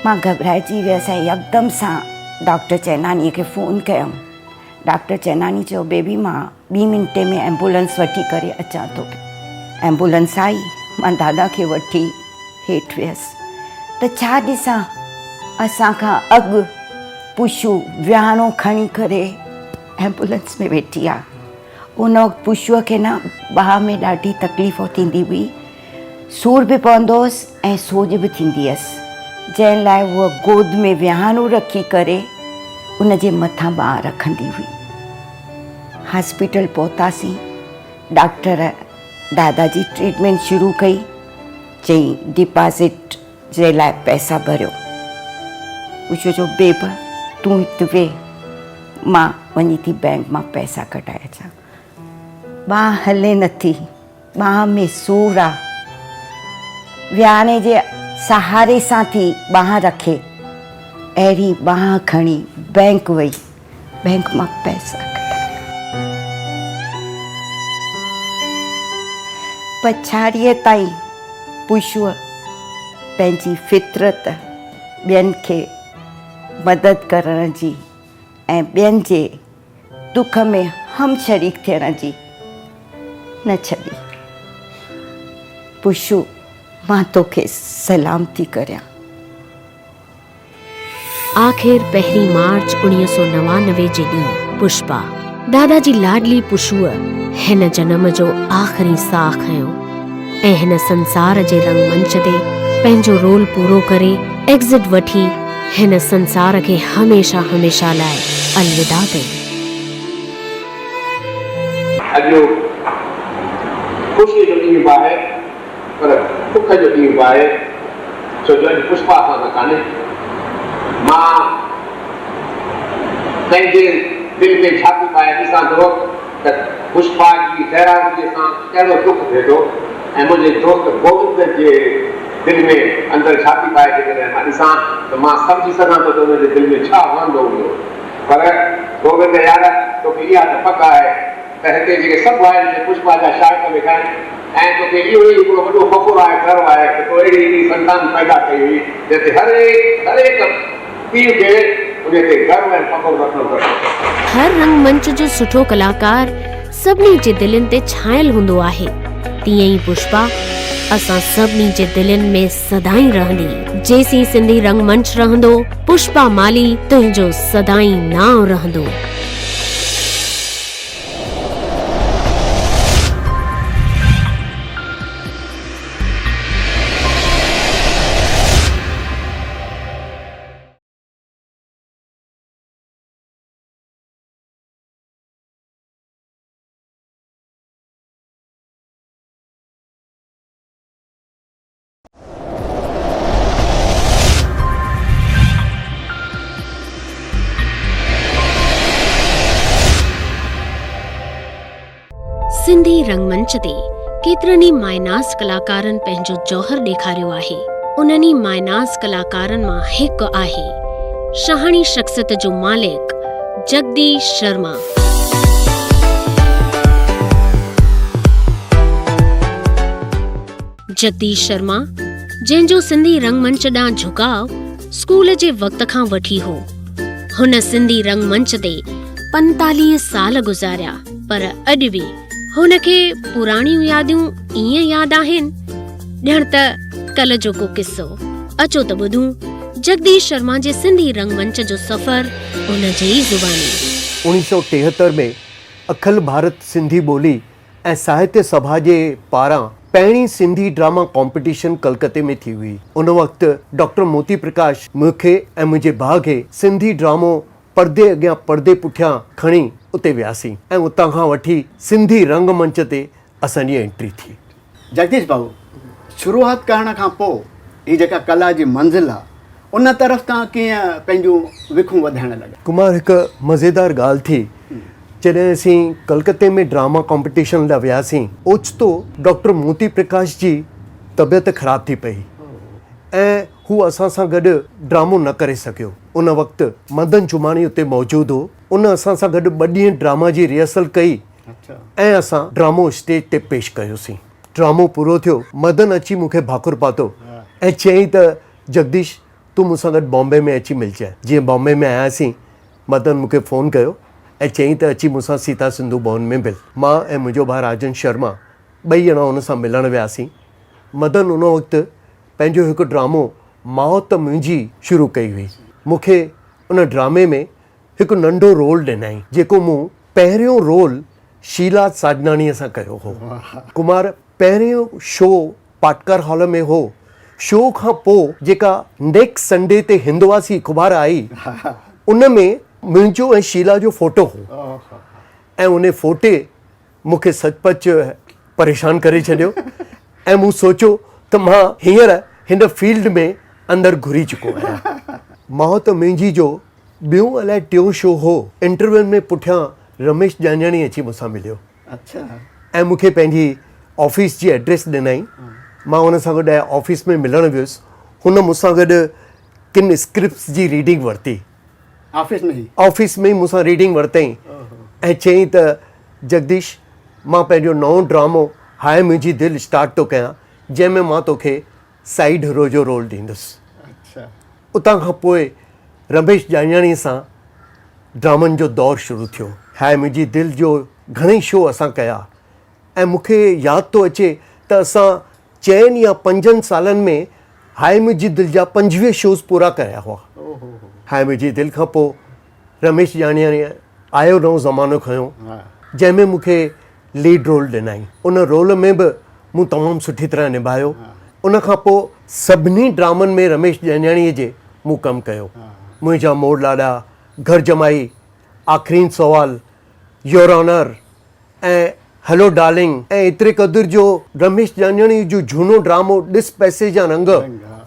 मां घबराइजी वियसि ऐं यकदम सां डॉक्टर चैनानीअ खे फ़ोन कयमि। डॉक्टर चैनानी चयो, बेबी मां 2 मिंटे में एम्बुलेंस वठी करे अचां थो। एम्बुलेंस आई, मां दादा खे वठी हेठि वियसि। त छा ॾिसां, असांखां अॻु पुशू विहाणो खणी करे एम्बुलेंस में वेठी आहे। उन वक़्तु पुशूअ खे न बाह में ॾाढी तकलीफ़ थींदी हुई, सूर बि पवंदो हुअसि ऐं सोज बि थींदी हुअसि, जंहिं लाइ उहा गोद में विहाणो रखी करे उन जे मथां बाह रखंदी हुई। हॉस्पिटल पहुतासीं। डॉक्टर दादा जी ट्रीटमेंट शुरू कई। चई डिपॉज़िट जे लाइ पैसा भरियो। पुछो जो बेबा तूं हिते वे, मां वञी थी बैंक मां पैसा कढाए अचां। बाह हले नथी, बाह में सूर आहे। विहाणे जे सहारे सां थी बाह रखे। अहिड़ी बाह खणी बैंक वई, बैंक मां पैसा कढाया। पछाड़ीअ ताईं पुशूअ पंहिंजी फितरत ॿियनि खे मदद करण जी ऐं ॿियनि जे दुख में हम शरीक थियण जी न छॾी। पुशू, मां तोखे सलाम थी करियां। आख़िर 1 मार्च 1999 जे ॾींहुं पुष्पा, दादा जी लाडली पुशूअ हिन जन्म जो आख़िरी साह खयो ऐं हिन संसार जे रंगमंच ते पंहिंजो रोल पूरो करे एग्ज़िट वठी हिन संसार खे हमेशा हमेशा लाइ अलविदा कई। अॼु ख़ुशी जो ॾींहुं आहे पर दुख जो ॾींहुं आहे, छो जो अॼु पुष्पा सां न कान्हे। मां पंहिंजे दिलि में छाती पाए ॾिसां थो त पुष्पा जी ज़हराज़ीअ सां कहिड़ो दुख थिए थो ऐं मुंहिंजे दोस्त गोविंद जे दिलि में अंदरि छाती पाए जेकॾहिं मां ॾिसां त मां सम्झी सघां थो त हुनजे दिलि में छा वहंदो हूंदो। पर गोविंद यार, तोखे इहा त पक आहे त हिते जेके सभु आहिनि पुष्पा जा शाइक़ वेठा आहिनि ऐं तोखे इहो ई हिकिड़ो वॾो फ़ख़ुरु आहे, गर्व आहे त तो अहिड़ी हिकिड़ी संतान पैदा कई हुई जिते हर हिकु पीउ खे उन ते गर्व ऐं फ़ख़ुरु रखणो घुरिजे। हर रंगमंच जो सुठो कलाकार सभिनी जे दिलनि ते छायल हूंदो आहे। तीअं ई पुष्पा असां सभिनी जे दिलनि में सदाईं रहंदी। जेसीं सिंधी रंगमंच रहंदो, पुष्पा माली तुंहिंजो सदाईं नाम रहंदो। सिंधी रंगमंच ते केतिरनि ई मायनाज़ कलाकारनि पंहिंजो जौहर ॾेखारियो आहे। उन्हनि ई मायनाज़ कलाकारनि मां हिकु आहे शहाणी शख्सियत जो मालिक जगदीश शर्मा। जगदीश शर्मा, जंहिंजो सिंधी रंगमंच ॾांहुं झुकाव स्कूल जे वक़्त खां वठी हो। हुन सिंधी रंगमंच ते 45 साल गुज़ारिया, पर अॼु बि हुनखे पुराणियूं यादियूं ईअं यादि आहिनि ॼण त कल्ह जो को किस्सो। अचो त ॿुधूं जगदीश शर्मा जे सिंधी रंगमंच जो सफ़र उन जे ई ज़ुबानी। 1973 में अखिल भारत सिंधी ॿोली ऐं साहित्य सभा जे पारां पहिरीं सिंधी ड्रामा कॉम्पिटिशन कलकत्ते में थी हुई। उन वक़्तु डॉक्टर मोती प्रकाश मूंखे ऐं मुंहिंजे भाउ खे सिंधी ड्रामो पर्दे अॻियां पर्दे पुठियां खणी उते वियासीं ऐं उतां खां वठी सिंधी रंगमंच ते असांजी एंट्री थी। जगदीश भाऊ, शुरूआत करण खां पोइ हीअ जेका कला जी मंज़िल आहे उन तरफ़ तव्हां कीअं पंहिंजूं विखूं वधाइण लॻा? कुमार, हिकु मज़ेदार ॻाल्हि थी। जॾहिं असीं कलकत्ते में ड्रामा कॉम्पिटिशन लाइ वियासीं, ओचितो डॉक्टर मोती प्रकाश जी तबियत ख़राब थी पई ऐं हू असां सां गॾु ड्रामो न करे सघियो। उन वक़्तु मदन चुमाणी उते मौजूदु हो। उन असां सां गॾु 2 ॾींहं ड्रामा जी रिहर्सल कई ऐं असां ड्रामो स्टेज ते पेश कयोसीं। ड्रामो पूरो थियो, मदन अची मूंखे भाकुर पातो ऐं चयईं त जगदीश, तूं मूंसां गॾु बॉम्बे में अची मिलजांइ। जीअं बॉम्बे में आयासीं, मदन मूंखे फ़ोन कयो ऐं चयईं त अची मूंसां सीता सिंधु भवन में मिल। मां ऐं मुंहिंजो भाउ राजन शर्मा 2 ॼणा हुन सां मिलण वियासीं। मदन उन वक़्तु पंहिंजो हिकु ड्रामो माउ त मुंहिंजी शुरू कई हुई। मूंखे उन ड्रामे में हिकु नंढो रोल ॾिनई, जेको मूं पहिरियों रोल शीला साजनाणीअ सां कयो हो। कुमार, पहिरियों शो पाटकर हॉल में हो। शो खां पोइ जेका नेक्स्ट संडे ते हिंदवासी अख़बार आई, उन में मुंहिंजो ऐं शीला जो फ़ोटो हो ऐं उन फ़ोटे मूंखे सचपच परेशान करे छॾियो ऐं मूं सोचियो त मां हींअर हिन फील्ड में अंदरि घुरी चुको आहियां। मां त मुंहिंजी जो ॿियों अलाए टियों शो हो। इंटरवल में पुठियां रमेश जांजाणी अची मूंसां मिलियो ऐं मूंखे पंहिंजी ऑफिस जी एड्रेस ॾिनई। मां हुन सां गॾु ऑफिस में मिलणु वियुसि। हुन मूंसां गॾु किन स्क्रिप्ट्स जी रीडिंग वरिती। ऑफिस में ई मूंसां रीडिंग वरितई ऐं चयईं त जगदीश, मां पंहिंजो नओं ड्रामो हाय मुंहिंजी दिलि स्टार्ट थो कयां, जंहिंमें मां तोखे साइड हीरो जो रोल ॾींदुसि। उतां खां पोइ रमेश जांजाणीअ सां ड्रामनि जो दौरु शुरू थियो। हाय मुंहिंजी दिलि जो घणेई शो असां कया ऐं मूंखे यादि थो अचे त असां 4 या 5 सालनि में हाय मुंहिंजी दिलि जा 25 शोज़ पूरा कया हुआ। हाय मुंहिंजी दिलि खां पोइ रमेश जांजाणीअ आयो नओं ज़मानो खयो, जंहिंमें मूंखे लीड रोल ॾिनई। उन रोल में बि मूं तमामु सुठी तरह निभायो। उन खां पोइ सभिनी ड्रामनि में रमेश जांजाणीअ जे मूं कमु कयो। मुंहिंजा मोड़ लाॾा, घर जमाई, आख़िरी सवाल, योर ऑनर ऐं हेलो डार्लिंग ऐं एतिरे क़दुरु जो रमेश जांजाणी जो झूनो ड्रामो ॾिस पैसे जा रंग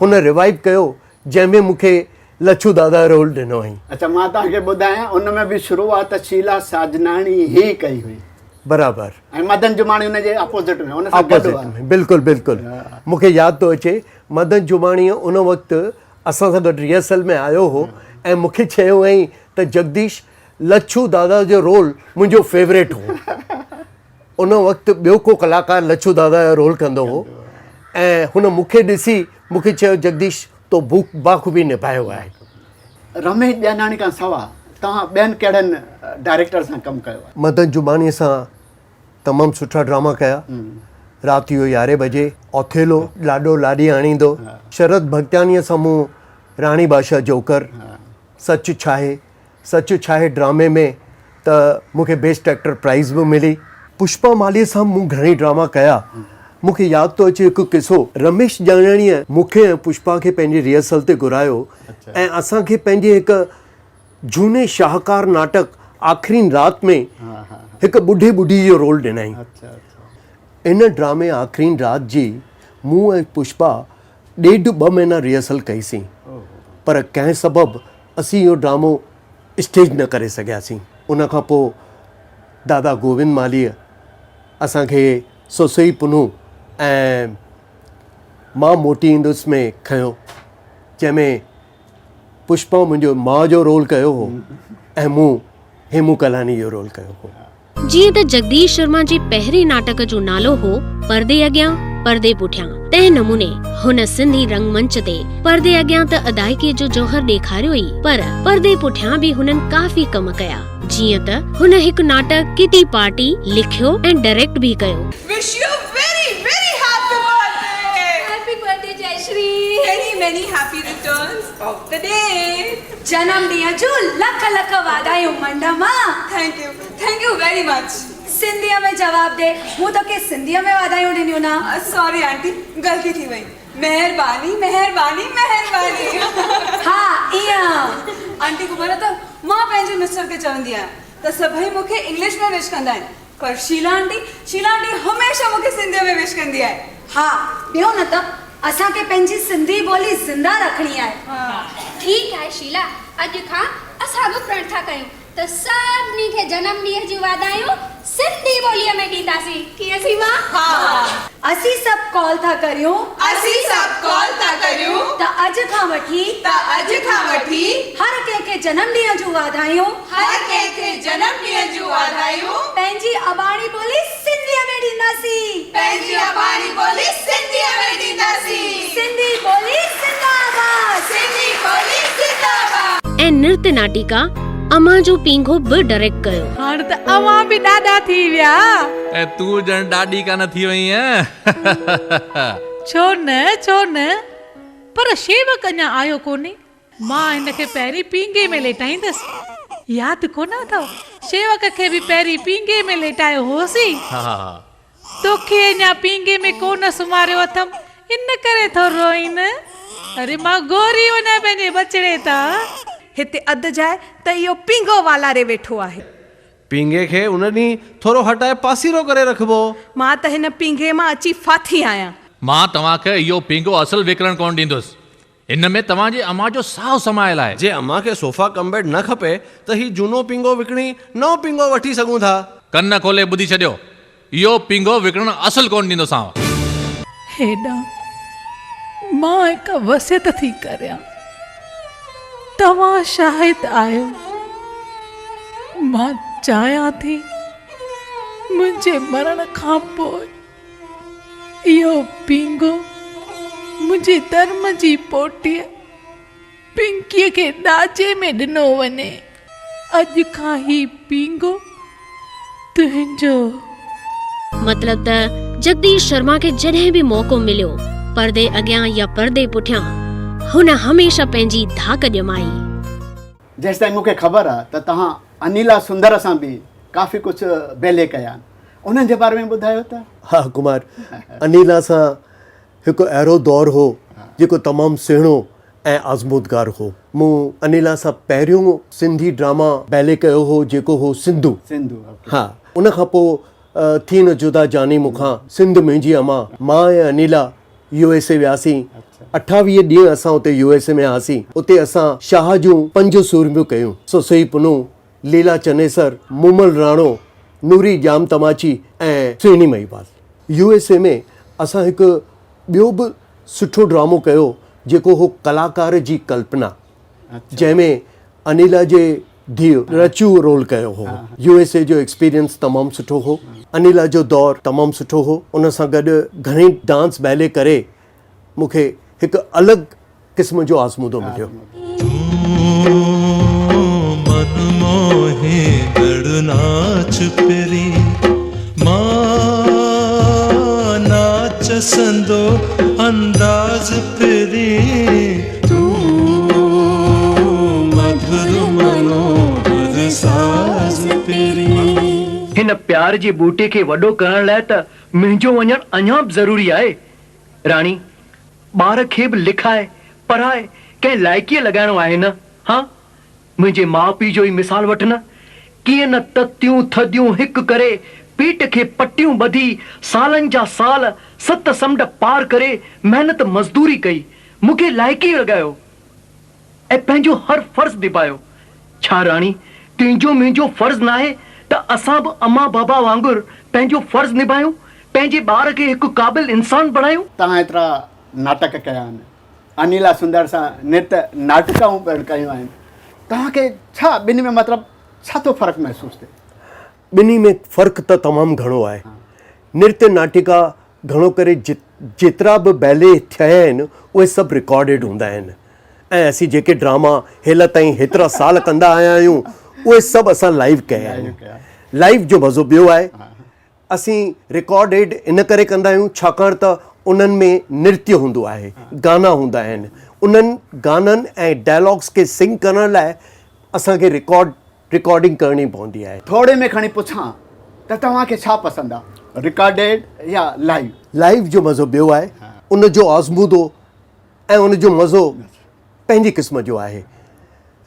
हुन रिवाइव कयो, जंहिंमें मूंखे लच्छू दादा रोल ॾिनो हुई। अच्छा, मां तव्हांखे ॿुधायां, उन में बि शुरूआत शीला साजनाणी ई कई हुई। बराबरि। ऐं मदन जुमाणी हुनजे अपोज़िट में, हुन सां अपोज़िट में, बिल्कुलु बिल्कुलु। मूंखे यादि थो अचे, मदन जुमाणीअ उन वक़्तु असां सां गॾु रिहर्सल में आयो हो ऐं मूंखे चयो हुअईं त जगदीश, लच्छू दादा जो रोल मुंहिंजो फेवरेट हो। उन वक़्तु ॿियो को कलाकार लच्छू दादा जो रोल कंदो हो ऐं हुन मूंखे ॾिसी मूंखे चयो, जगदीश, तो भूख बाख़ूबी निभायो आहे। रमेश जांजाणी खां सवाइ तव्हां ॿियनि कहिड़नि डायरेक्टर सां कमु कयो आहे? मदन जुमाणीअ सां तमामु सुठा ड्रामा कया। राति जो 11 बजे ओथेलो, लाॾो लाॾी आणींदो। शरद भगतानीअ सां मूं राणी बादशाह जोकर, सच छाहे ड्रामे में त मूंखे बेस्ट एक्टर प्राइज़ बि मिली। पुष्पा मालीअ सां मूं घणेई ड्रामा कया। मूंखे यादि थो अचे हिकु किसो, रमेश जांजाणीअ मूंखे ऐं पुष्पा खे पंहिंजी रिहर्सल ते घुरायो ऐं असांखे पंहिंजे हिकु झूने शाहकार नाटक आख़िरी राति में हिकु ॿुढे ॿुढी जो रोल ॾिनई। इन ड्रामे आख़िरी राति जी मूं ऐं पुष्पा 1.5-2 महीना रिहर्सल कईसीं, पर कंहिं सबबु असीं इहो ड्रामो स्टेज न करे सघियासीं। उन खां पोइ दादा गोविंद मालीअ असांखे सोसई पुनू ऐं मां मोटी ईंदुसि में खयो, जंहिंमें पुष्पा मुंहिंजो माउ जो रोल कयो हो ऐं मूं हेमू कलानी जो रोल कयो हो। जीअं त जगदीश शर्मा जे पहिरें नाटक जो नालो हो परदे अॻियां परदे पुठियां, तंहिं नमूने हुन सिंधी रंगमंच ते परदे अॻियां त अदायगी जो जौहर ॾेखारियो ई, पर परदे पुठियां बि हुननि काफ़ी कम कया। जीअं त हुन हिकु नाटक किटी पार्टी लिखियो ऐं डायरेक्ट बि कयो। Wish you a very, very happy birthday! Happy birthday, Jayashree! Many happy returns of the day! जन्म ॾींहं जूं लख लख वाधायूं मंडमा। Thank you very much. सिंधीअ में जवाब दे। मूं तोखे सिंधीअ में वाधायूं ॾिनियूं ना। सॉरी आंटी, ग़लती थी वई। महिरबानी महिरबानी महिरबानी। हा ईअं आंटी ख़बर अथव, मां पंहिंजे मिस्टर खे चवंदी आहियां त सभई मूंखे इंग्लिश में विश कंदा आहिनि, पर शीला आंटी हमेशह मूंखे सिंधीअ में विश कंदी आहे। हा ॿियो न त असांखे पंहिंजी सिंधी ॿोली ज़िंदा रखणी आहे। ठीक आहे शीला, अॼु खां असां बि प्रण था कयूं त सभिनी खे जनम ॾींहं जी वाधायूं सिंधी ॿोलीअ में ॾींदासीं। कीअं सीमा? हा असीं सभु कॉल था करियूं त अॼु खां वठी हर कंहिंखे जनम ॾींहं जूं वाधायूं पंहिंजी अबाणी ॿोली सिंधीअ में ॾींदासीं। सिंधी ॿोली ज़िंदाबाद। ऐं नृत्य नाटिका अमा जो पींघो बि डायरेक्ट कयो। हाणे त अमा बि ॾाढा थी विया। ऐं तूं ॼण ॾाढी कान थी वई आहीं। छो न पर शेवक अञा आयो कोन्हे। मां हिनखे पहिरीं पींगे में लेटाईंदसि। यादि कोन अथव, शेवक खे बि पहिरीं पींगे में लेटायो होसीं। तोखे अञा पींगे में कोन सुम्हारियो अथम, इन करे थो रोईन। अरे मां गोरी वञा पंहिंजे बचड़े तां। हिते अधु जाए त इहो पींगो वालारे वेठो आहे। पींगे खे उन ॾींहुं थोरो हटाए पासीरो करे रखिबो। मां त हिन पींगे मां अची फाथी आहियां। मां तव्हांखे इहो पींगो असुल विकिरण कोन ॾींदुसि। हिन में तव्हांजी अमा जो साहु समायल आहे। जे अमा खे सोफ़ा कम बेड न खपे त ही झूनो पींगो विकिणी नओं पींगो वठी सघूं था। कन खोले ॿुधी छॾियो, इहो पींगो विकिणण असुल कोन ॾींदोसांव। हेॾा मां हिकु वसियत थी करियां, तव्हां शाहिद आहियो। मां चाहियां थी मुंहिंजे मरण खां पोइ इहो पींगो मुंहिंजी धर्म जी पोटीअ पिंकीअ खे ॾाजे में ॾिनो वञे। अॼु खां ही पींगो तुंहिंजो। मतलब त जगदीश शर्मा खे जॾहिं बि मौक़ो मिलियो, पर्दे अॻियां या पर्दे पुठियां, हुन हमेशह पंहिंजी धाक ॼमाई। जेसि ताईं मूंखे ख़बर आहे त तव्हां अनिला सुंदर सां बि काफ़ी कुझु बेले कया आहिनि, उन्हनि जे बारे में ॿुधायो त। हा कुमार, अनिला सां हिकु अहिड़ो दौरु हो जेको तमामु सुहिणो ऐं आज़मूदगार हो। मूं अनिला सां पहिरियों सिंधी ड्रामा बैले कयो हो जेको हो सिंधु। हा, उन खां पोइ थी न जुदा जानी मूंखां सिंध मुंहिंजी अमा। मां ऐं अनिला USA वियासीं। 28 ॾींहं असां उते USA में हुआसीं। उते असां शाह जूं 5 सूरमियूं कयूं। सोसई पुनू, लीला चनेसर, मूमल राणो, नूरी जाम तमाची ऐं सुहिणी महिबाल। USA में असां हिकु ॿियो बि सुठो ड्रामो कयो जेको हो कलाकार जी कल्पना, जंहिंमें अनिला जे धीउ रचू रोल कयो हो। USA जो एक्सपीरियंस तमामु सुठो हो। अनिला जो दौरु तमामु सुठो हो। उन सां गॾु घणेई डांस बैले करे मूंखे हिकु अलॻि क़िस्म जो आज़मूदो मिलियो। नाच पेरी मां नाच संदो अंदाज पेरी तू मधुर मनोहर साज पेरी। हिन प्यार जे बूटे खे वॾो करण लाइ त मुंहिंजो वञणु अञा बि ज़रूरी आहे। राणी, ॿार खे बि लिखाए पढ़ाए कंहिं लाइकीअ लॻाइणो आहे न। हा, मुंहिंजे माउ पीउ जो ई मिसाल वठ न। कीअं न ततियूं थदियूं हिकु करे पीठ खे पटियूं ॿधी सालनि जा साल 7 समुंड पार करे महिनत मज़दूरी कई, मूंखे लाइकी लॻायो ऐं पंहिंजो हर फर्ज़ निभायो। छा राणी, तुंहिंजो मुंहिंजो फर्ज़ न आहे त असां बि अमा बाबा वांगुरु पंहिंजो फर्ज़ निभायूं, पंहिंजे ॿार खे हिकु क़ाबिल इंसान बणायूं। तव्हां एतिरा नाटक कया आहिनि, अनिला सुंदर सां नृत्य नाटिकाऊं पिणु कयूं आहिनि, तव्हांखे छा ॿिनि में मतिलबु छा थो फ़र्क़ु महसूसु थिए? ॿिन्ही में फ़र्क़ु त तमामु घणो आहे। नृत्य नाटिका घणो करे जेतिरा बि बैले थिया आहिनि उहे सभु रिकॉर्डेड हूंदा आहिनि, ऐं असीं जेके ड्रामा हेल ताईं हेतिरा साल कंदा आया आहियूं उहे सभु असां लाइव कया आहिनि। लाइव जो मज़ो ॿियो आहे। असीं रिकॉर्डेड इन करे कंदा आहियूं छाकाणि त उन्हनि में नृत्य हूंदो आहे, गाना हूंदा आहिनि। उन्हनि गाननि ऐं डायलॉग्स खे सिंग करण लाइ असांखे रिकॉर्डिंग करणी पवंदी आहे। थोरे में खणी पुछां त तव्हांखे छा पसंदि आहे, रिकॉर्डेड या लाइव? लाइव जो मज़ो ॿियो आहे, उन जो आज़मूदो ऐं उन जो मज़ो पंहिंजी क़िस्म जो आहे।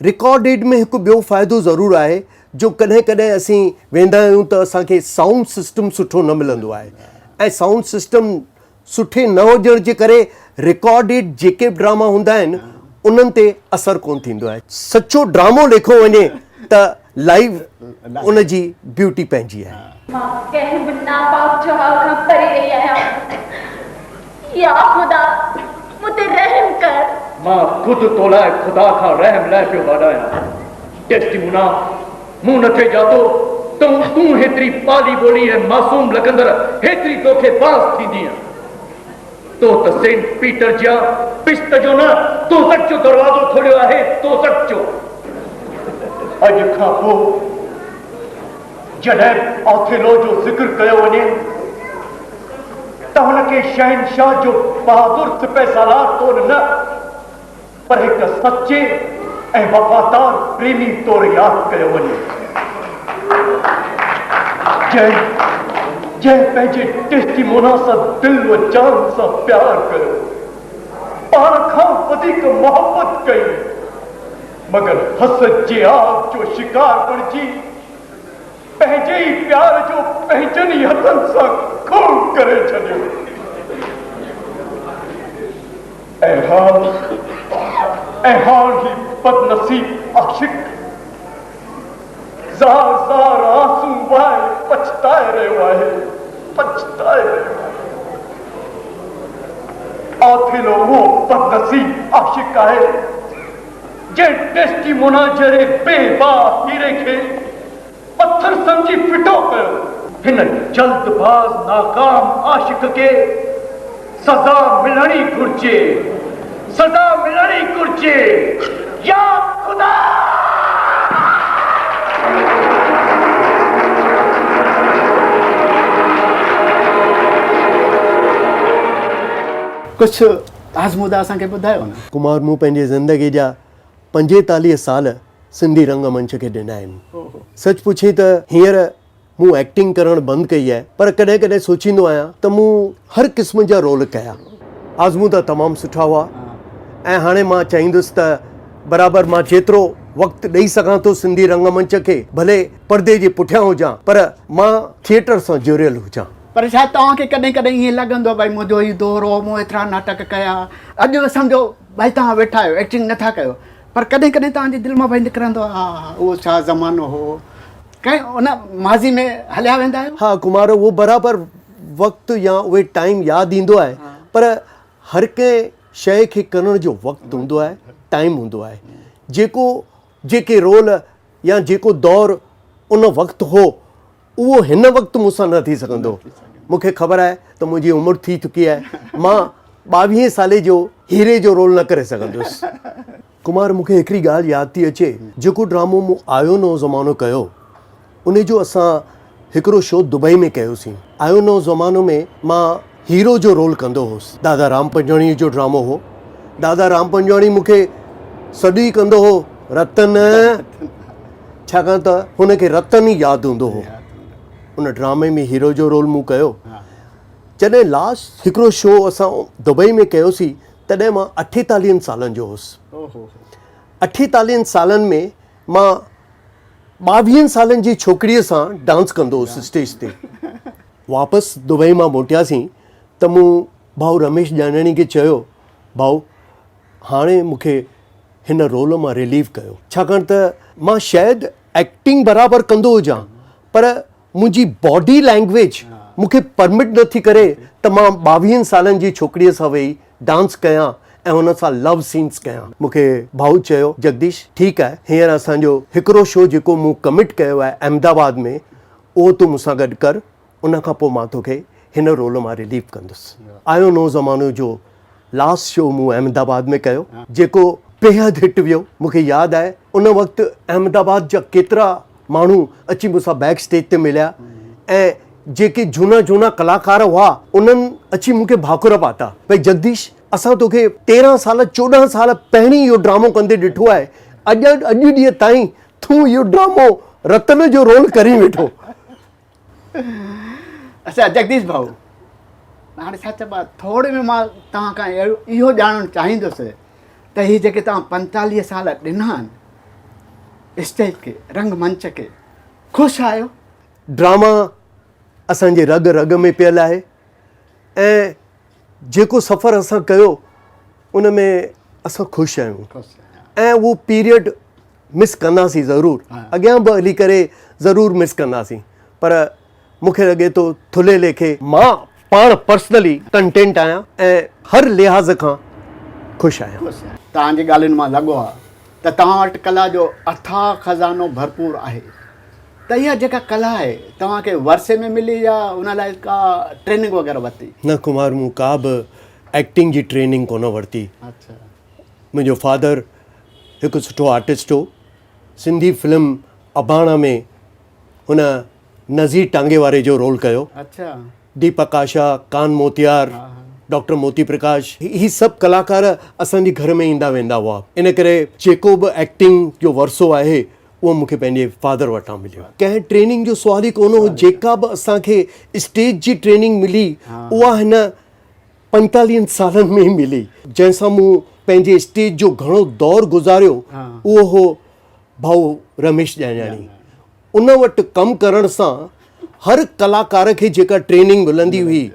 रिकॉर्डेड में हिकु ॿियो फ़ाइदो ज़रूरु आहे, जो कॾहिं कॾहिं असीं वेंदा आहियूं त असांखे साउंड सिस्टम सुठो न मिलंदो आहे, ऐं साउंड सिस्टम सुठे न हुजण जे करे रिकॉर्डेड जेके बि ड्रामा हूंदा आहिनि उन्हनि ते असरु कोन थींदो आहे। सचो ड्रामो लिखो वञे त लाइव उन जी ब्यूटी पंहिंजी आहे। मां कंहिं बि नापाक जवाब खां परे रही आहियां। या ख़ुदा मूं ते रहम कर। मां ख़ुदि तो लाइ ख़ुदा खां रहम लाइ पियो वाॾायां। टेस्टिमोना मूं नथे जातो तूं हेतिरी पाली ॿोली ऐं मासूम लॻंदड़ हेतिरी तोखे पास थींदी आहे। तो त सेंट पीटर जा पिश्त जो न तो सच जो दरवाज़ो खोलियो आहे, तो सच जो। अॼु खां पोइ जॾहिं ऑथेलो जो ज़िक्र कयो वञे त हुनखे शहनशाह जो बहादुर सिपह सालार तौरु न, पर हिकु सचे ऐं वफ़ादार प्रेमी तौरु यादि कयो वञे, जंहिं पंहिंजे टेस्टिमोना सां दिल व जान सां प्यार कयो, पाण खां वधीक मोहबत कई, मगर हसद जे आग जो शिकार बणिजी पंहिंजे ई प्यार जो पंहिंजनि ई हथनि सां खून करे छॾियो। ऐं हाल ही बदनसीब आशिक ज़ार ज़ार आंसू वहाए पछताए रहियो आहे, पछताए रहियो आहे। ऑथेलो वो बदनसीब आशिक आहे जंहिं टेस्टिमोना जहिड़े बेबाक हीरे खे पत्थर समझी फिटो कयो। हिन जल्दबाज़ नाकाम आशिक खे सज़ा मिलणी घुर्जे, सज़ा मिलणी घुर्जे। या ख़ुदा! कुझु आज़मूदा असांखे ॿुधायो न। कुमार, मूं पंहिंजे ज़िंदगी जा 45 साल सिंधी रंगमंच खे ॾिना आहिनि। सच पुछे त हींअर मूं एक्टिंग करणु बंदि कई आहे, पर कॾहिं कॾहिं सोचींदो आहियां त मूं हर क़िस्म जा रोल कया। आज़मूदा तमामु सुठा हुआ ऐं हाणे मां चाहींदुसि त बराबरि मां जेतिरो वक़्तु ॾेई सघां थो सिंधी रंगमंच खे, भले पर्दे जे पुठियां हुजां पर मां थिएटर सां जुड़ियल हुजां। पर छा तव्हांखे कॾहिं कॾहिं ईअं लॻंदो भई मुंहिंजो ई दौर हो, मूं एतिरा नाटक कया, अॼु सम्झो भई तव्हां वेठा आहियो, एक्टिंग नथा कयो, पर कॾहिं कॾहिं तव्हांजे दिलि मां भई निकिरंदो आहे हा उहो छा ज़मानो हो, कंहिं उन माज़ी में हलिया वेंदा आहियो? हा कुमार, उहो बराबरि वक़्तु या उहे टाइम यादि ईंदो आहे, पर हर कंहिं शइ खे करण जो वक़्तु हूंदो आहे, टाइम हूंदो आहे। जेके रोल या जेको दौर उन वक़्तु हो उहो हिन वक़्तु मूंसां न थी सघंदो। मूंखे ख़बर आहे त मुंहिंजी उमिरि थी चुकी आहे, मां 22 साले जो हीरे जो रोल न करे सघंदुसि। कुमार, मूंखे हिकिड़ी ॻाल्हि यादि थी अचे, जेको ड्रामो मूं आयो नओं ज़मानो कयो उन जो असां हिकिड़ो शो दुबई में कयोसीं। आयो नओं ज़मानो में मां हीरो जो रोल कंदो हुउसि। दादा राम पंजवाणी जो ड्रामो हो। दादा राम पंजवाणी मूंखे सॾी कंदो हो रतन, छाकाणि त हुनखे रतन ई यादि हूंदो हो। उन ड्रामे में हीरो जो रोल मूं कयो। जॾहिं लास्ट हिकिड़ो शो असां दुबई में कयोसीं तॾहिं मां 48 सालनि जो हुउसि। 48 सालनि में मां 22 सालनि जी छोकिरीअ सां डांस कंदो हुउसि स्टेज ते। वापसि दुबई मां मोटियासीं त मूं भाउ रमेश ॼाणाणी खे चयो, भाउ हाणे मूंखे हिन रोल मां रिलीव कयो, छाकाणि त मां शायदि एक्टिंग बराबरि कंदो हुजां पर मुंहिंजी बॉडी लैंग्वेज मूंखे परमिट नथी करे त मां 22 सालनि जी छोकिरीअ सां वेही डांस कयां ऐं हुन सां लव सीन्स कयां। मूंखे भाउ चयो, जगदीश ठीकु आहे, हींअर असांजो हिकिड़ो शो जेको मूं कमिट कयो आहे अहमदाबाद में उहो तूं मूंसां गॾु कर, उन खां पोइ मां तोखे हिन रोल मां रिलीव कंदुसि। आयो नओं ज़मानो जो लास्ट शो मूं अहमदाबाद में कयो जेको बेहदि हिट वियो। मूंखे यादि आहे उन वक़्तु अहमदाबाद जा केतिरा माण्हू अची मूंसां बैक स्टेज ते मिलिया ऐं जेके झूना कलाकार हुआ उन्हनि अची मूंखे भाकुर पाता, भई जगदीश असां तोखे 13 साल 14 साल पहिरीं इहो ड्रामो कंदे ॾिठो आहे, अॼु ॾींहं ताईं तूं इहो ड्रामो रतन जो रोल करे वेठो। अच्छा जगदीश भाऊ, हाणे छा चइबो आहे, थोरे में मां तव्हां खां इहो ॼाणणु चाहींदुसि त हीअ जेके तव्हां 45 साल ॾिना आहिनि स्टेज खे, रंगमंच खे, ख़ुशि आहियो? ड्रामा असांजे रग रग में पियल आहे ऐं जेको सफ़र असां कयो उन में असां ख़ुशि आहियूं ऐं उहो पीरियड मिस कंदासीं ज़रूरु, अॻियां बि हली करे ज़रूरु मिस कंदासीं, पर मूंखे लॻे थो थुले लेखे मां पाण पर्सनली कंटेंट आहियां ऐं हर लिहाज़ खां ख़ुशि आहियां। तव्हांजी ॻाल्हियुनि मां लॻो आहे त तव्हां वटि कला जो अथाह खज़ानो भरपूर आहे। त इहा जेका कला आहे तव्हांखे वर्से में मिली या उन लाइ का ट्रेनिंग वग़ैरह वरिती? न कुमार, मूं का बि एक्टिंग जी ट्रेनिंग कोन वरिती। अच्छा। मुंहिंजो फादर हिकु सुठो आर्टिस्ट हो। सिंधी फिल्म अबाणा में हुन नज़ीर टांगे वारे जो रोल कयो। अच्छा। दीपक आशा, कान मोतियार, डॉक्टर मोती प्रकाश, ही सभु कलाकार असांजे घर में ईंदा वेंदा हुआ। इन करे जेको बि एक्टिंग जो वरसो आहे उहो मूंखे पंहिंजे फादर वटां मिलियो। कंहिं ट्रेनिंग जो सुवाल ई कोन हो। जेका बि असांखे स्टेज जी ट्रेनिंग मिली उहा हिन 45 सालनि में ई मिली, जंहिंसां मूं पंहिंजे स्टेज जो घणो दौर गुज़ारियो उहो हो भाऊ रमेश ॼाञाणी। उन वटि कमु करण सां हर कलाकार खे जेका ट्रेनिंग मिलंदी हुई,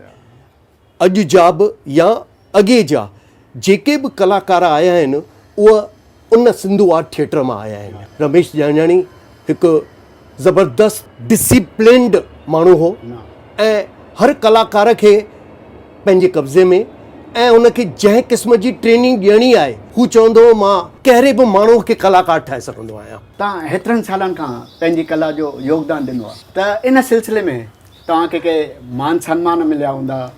अॼु जा बि या अॻे जा जेके बि कलाकार आया आहिनि उहा उन सिंधु आर्ट थिएटर मां आया आहिनि। रमेश ॼाञाणी हिकु ज़बरदस्त डिसिप्लिन्ड माण्हू हो ऐं हर कलाकार खे पंहिंजे कब्ज़े में ऐं उनखे जंहिं क़िस्म जी ट्रेनिंग ॾियणी आहे हू चवंदो हो मां कहिड़े बि माण्हू खे कलाकार ठाहे सघंदो आहियां। तव्हां हेतिरनि सालनि खां पंहिंजी कला जो योगदान ॾिनो आहे, त इन सिलसिले में तव्हांखे के मान सम्मान मिलिया हूंदा,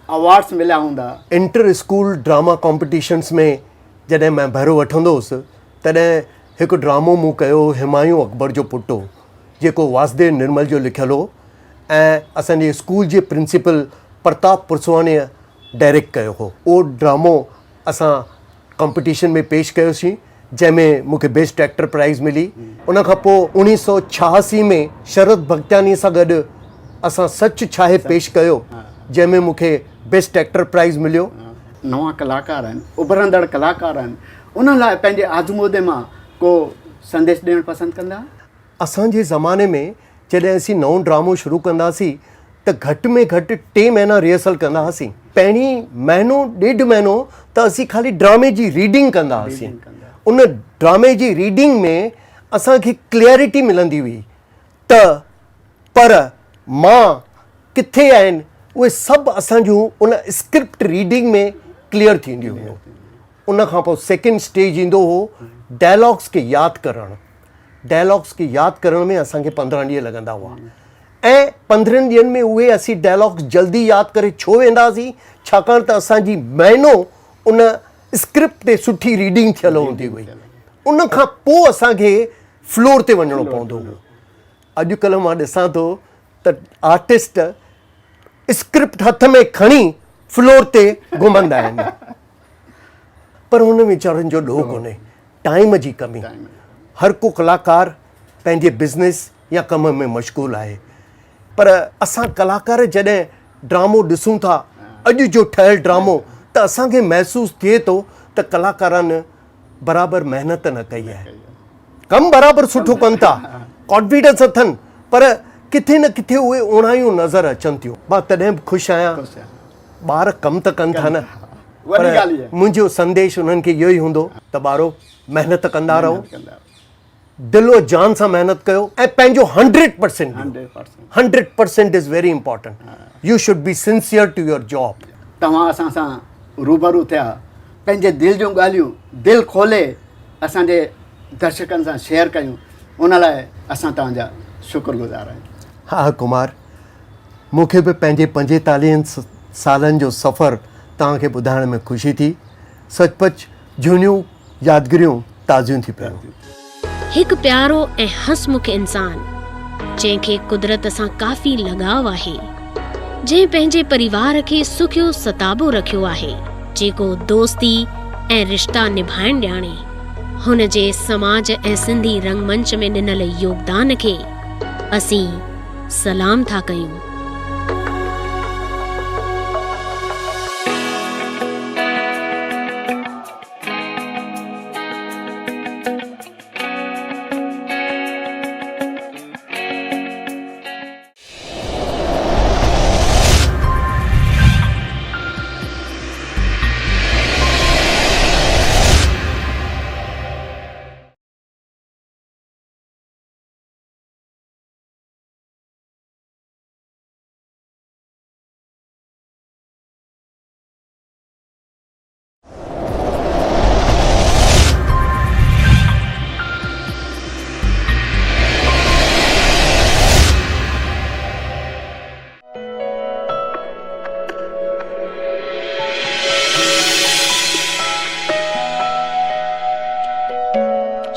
अवार्ड्स मिलिया हूंदा? इंटर स्कूल ड्रामा कॉम्पिटिशन्स में जॾहिं मां भरो वठंदो हुउसि तॾहिं हिकु ड्रामो मूं कयो हुमायूं अकबर जो पुटु हो, जेको वासुदेव निर्मल जो लिखियलु हो ऐं असांजे स्कूल जे प्रिंसिपल प्रताप पुरसवाणीअ डायरेक्ट कयो हो। उहो ड्रामो असां कॉम्पिटिशन में पेश कयोसीं जंहिंमें मूंखे बेस्ट एक्टर प्राइज़ मिली। उन खां पोइ 1986 में शरद भगतानीअ सां गॾु असां सच छाहे पेश कयो जंहिंमें मूंखे बेस्ट एक्टर प्राइज़ मिलियो। नवां कलाकार आहिनि, उभरंदड़ कलाकार आहिनि, उन लाइ पंहिंजे आज़मूदे मां को संदेश ॾियणु पसंदि कंदा? असांजे ज़माने में जॾहिं असीं नओं ड्रामो शुरू कंदासीं त घटि में घटि 3 महीना रिहर्सल कंदा हुआसीं। पहिरीं महीनो 1.5 महीनो त असीं ख़ाली ड्रामे जी रीडिंग कंदा हुआसीं। उन ड्रामे जी रीडिंग में असांखे क्लियरिटी मिलंदी हुई त पर मां किथे आहिनि उहे सभु असांजूं उन स्क्रिप्ट रीडिंग में क्लियर थींदियूं हुयूं। उन खां पोइ सेकेंड स्टेज ईंदो हो डायलॉग्स खे यादि करणु। डायलॉग्स खे यादि करण में असांखे 15 ॾींहं लॻंदा हुआ ऐं 15 ॾींहंनि में उहे असीं डायलॉग्स जल्दी यादि करे छो वेंदासीं, छाकाणि त असांजी महीनो उन स्क्रिप्ट ते सुठी रीडिंग थियल हूंदी हुई। उन खां पोइ असांखे फ्लोर ते वञिणो पवंदो हुओ। अॼुकल्ह मां ॾिसां थो त आर्टिस्ट स्क्रिप्ट हथ में खणी फ्लोर ते घुमंदा आहिनि, पर हुन वीचारनि जो ॾोह कोन्हे, टाइम जी कमी। हर को कलाकार पंहिंजे बिज़नेस या कम में मशगूल आहे, पर असां कलाकार जॾहिं ड्रामो ॾिसूं था, अॼु जो ठहियलु ड्रामो, त असांखे महसूसु थिए थो त कलाकारनि बराबरि महिनत न कई आहे। कमु बराबरि सुठो कनि था, कॉन्फिडेंस अथनि, पर किथे न किथे उहे उणायूं नज़र अचनि थियूं। मां तॾहिं बि ख़ुशि आहियां, ॿार कमु त कनि था न, पर मुंहिंजो संदेश उन्हनि खे इहो ई हूंदो त ॿारो महिनत कंदा रहो, दिलो जान सां महिनत कयो ऐं पंहिंजो 100% is very important. You should be sincere to your job. तव्हां असां सां रूबरू थिया, पंहिंजे दिलि जूं ॻाल्हियूं दिलि खोले असांजे दर्शकनि सां शेयर कयूं, उन लाइ असां तव्हांजा शुक्रगुज़ार आहियूं। हा कुमार, मूंखे बि पंहिंजे 45 सालनि जो सफ़र तव्हांखे ॿुधाइण में ख़ुशी थी। सचपच झूनियूं यादगिरियूं ताज़ियूं थी पियूं। हिकु प्यारो ऐं हसमुख इंसान जंहिंखे कुदरत सां काफ़ी लगाव आहे, जंहिं पंहिंजे परिवार खे सुखियो सताबो रखियो आहे, जेको दोस्ती ऐं रिश्ता निभाइण ॼाणे, हुन जे समाज ऐं सिंधी रंगमंच में ॾिनल योगदान खे असीं सलाम था कयूं।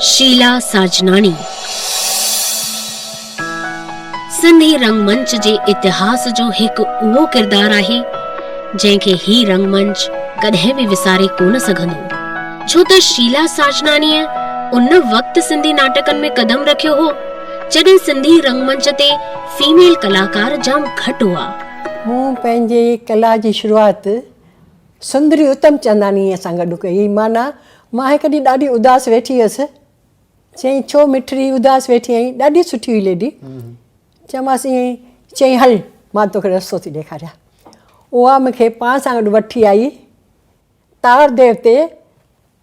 शीला साजनानी सिंधी रंगमंच जे इतिहास जो हिकु उहो किरदारु आहे जंहिंखे ही रंगमंच कॾहिं बि विसारे कोन सघंदो, छो त शीला साजनानीअ उन वक़्तु सिंधी नाटकनि में कदम रखियो हो जॾहिं सिंधी रंगमंच ते फीमेल कलाकार जाम घटि हुआ। मूं पंहिंजे कला जी शुरूआति सुंदरी उत्तम चंदानीअ सां गॾु कई। माना मां हिकु ॾींहुं ॾाढी उदास वेठी हुअसि, चई छो मिठड़ी उदास वेठी आई, ॾाढी सुठी हुई लेडी। चयोमांसि ईअं, चई हल मां तोखे रस्तो थी ॾेखारियां। उहा मूंखे पाण सां गॾु वठी आई तारदेव ते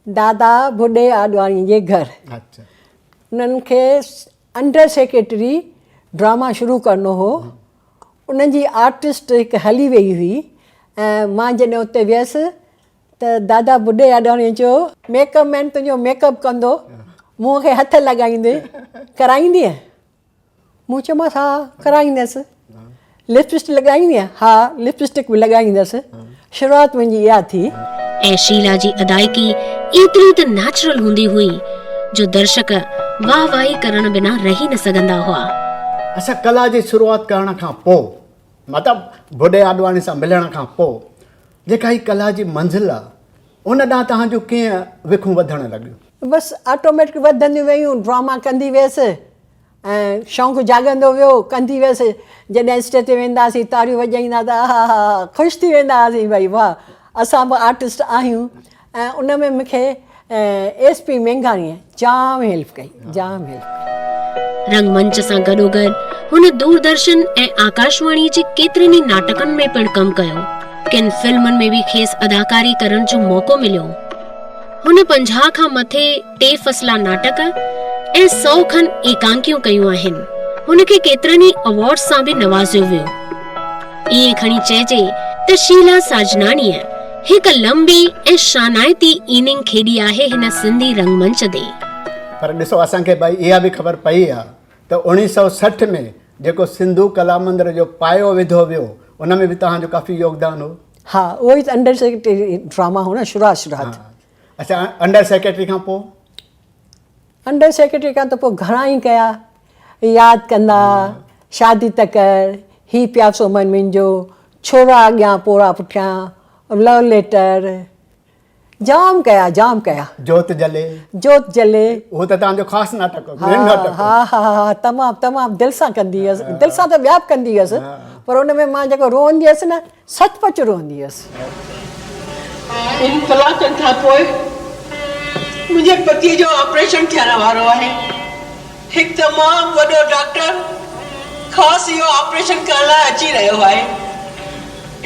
दादा बुॾे आडवाणी जे घर। उन्हनि खे अंडर सेक्रेटरी ड्रामा शुरू करिणो हो। उन्हनि जी आर्टिस्ट हिकु हली वई हुई ऐं मां जॾहिं उते वियसि त दादा बुॾे आडवाणी चयो मेकअप मैन तुंहिंजो मेकअप कंदो, मुंहं खे हथ लॻाईंदे, कराईंदीअ? मूं चयोमांसि हा कराईंदसि। लिपस्टिक लॻाईंदीअ? हा लिपस्टिक बि लॻाईंदसि। शुरूआति मुंहिंजी इहा थी। ऐं शीला जी अदायगी एतिरी त नेचुरल हूंदी हुई जो दर्शक वाह वाही करण बिना रही न सघंदा हुआ। असां कला जी शुरूआति करण खां पोइ, मतिलबु बुॾे आडवाणी सां मिलण खां पोइ जेका ही कला जी मंज़िल आहे उन ॾांहुं तव्हांजो कीअं विखूं वधणु लॻियूं? बसि ऑटोमेटिक वधंदियूं वियूं। ड्रामा कंदी वियसि ऐं शौक़ु जाॻंदो वियो, कंदी वियसि। जॾहिं स्टेज ते वेंदासीं तारियूं वॼाईंदा त हा हा ख़ुशि थी वेंदा हुआसीं, भई वाह असां बि आर्टिस्ट आहियूं। ऐं उन में मूंखे SP मेघाणीअ जाम हेल्प कई, जाम हेल्प कई। रंगमंच सां गॾोगॾु हुन दूरदर्शन ऐं आकाशवाणी जे केतिरनि ई नाटकनि में पिणु कमु कयो। किन फिल्मनि में बि खेसि अदाकारी करण जो मौक़ो मिलियो। हुन 50 खां मथे 3 फ़सला नाटक ऐं 100 खनि एकांकियूं कयूं आहिनि। हुनखे केतिरनि ई अवार्ड सां बि नवाज़ियो वियो। ईअं खणी चइजे त शीला साजनानीअ हिकु लंबी ऐं शानाइती इनिंग खेॾी आहे हिन सिंधी रंगमंच ते। पर ॾिसो असांखे भई इहा बि ख़बर पई आहे त 1960 में जेको सिंधु कला मंदिर जो पायो विधो वियो उन में बि तव्हांजो काफ़ी योगदान हो। हा उहो ई अंडर सेक्रेटरी ड्रामा हो न शुरूआति। अच्छा अंडर सेक्रेटरी खां पोइ? अंडर सेक्रेटरी खां त पोइ घणा ई कया। यादि कंदा, शादी त कर, ही प्यासो मन मुंहिंजो, छोरा अॻियां पोरा पुठियां, लव लेटर, जाम कया जाम कया। जोत जले? जोत जले उहो त तव्हांजो ख़ासि नाटक हो। हा हा हा तमामु तमामु दिलि सां कंदी हुअसि। दिलि सां त ॿिया बि कंदी हुअसि, पर उन में मां जेको रोअंदी हुअसि न सचपच रोअंदी हुअसि। इन कलाकनि खां पोइ मुंहिंजे पतीअ जो ऑपरेशन थियण वारो आहे। हिकु तमामु वॾो डॉक्टर ख़ासि इहो ऑपरेशन करण लाइ अची रहियो आहे।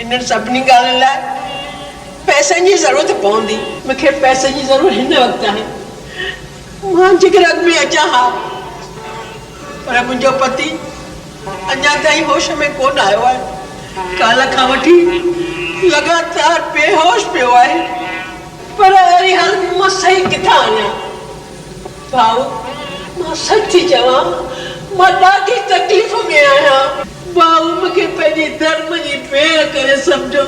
इन्हनि सभिनी ॻाल्हियुनि लाइ पैसनि जी ज़रूरत पवंदी। मूंखे पैसनि जी ज़रूरत हिन वक़्तु आहे। मां जिगरग में अचां हा, पर मुंहिंजो पति अञा ताईं होश में कोन आयो आहे। काल्ह खां वठी लगातार बेहोश पियो आहे। पर अहिड़ी हालत में मां सही किथां वञा? भाऊ मां सच थी चवां, मां ॾाढी तकलीफ़ में आहियां। भाऊ मूंखे पंहिंजे धर्म जी भेण करे सम्झो।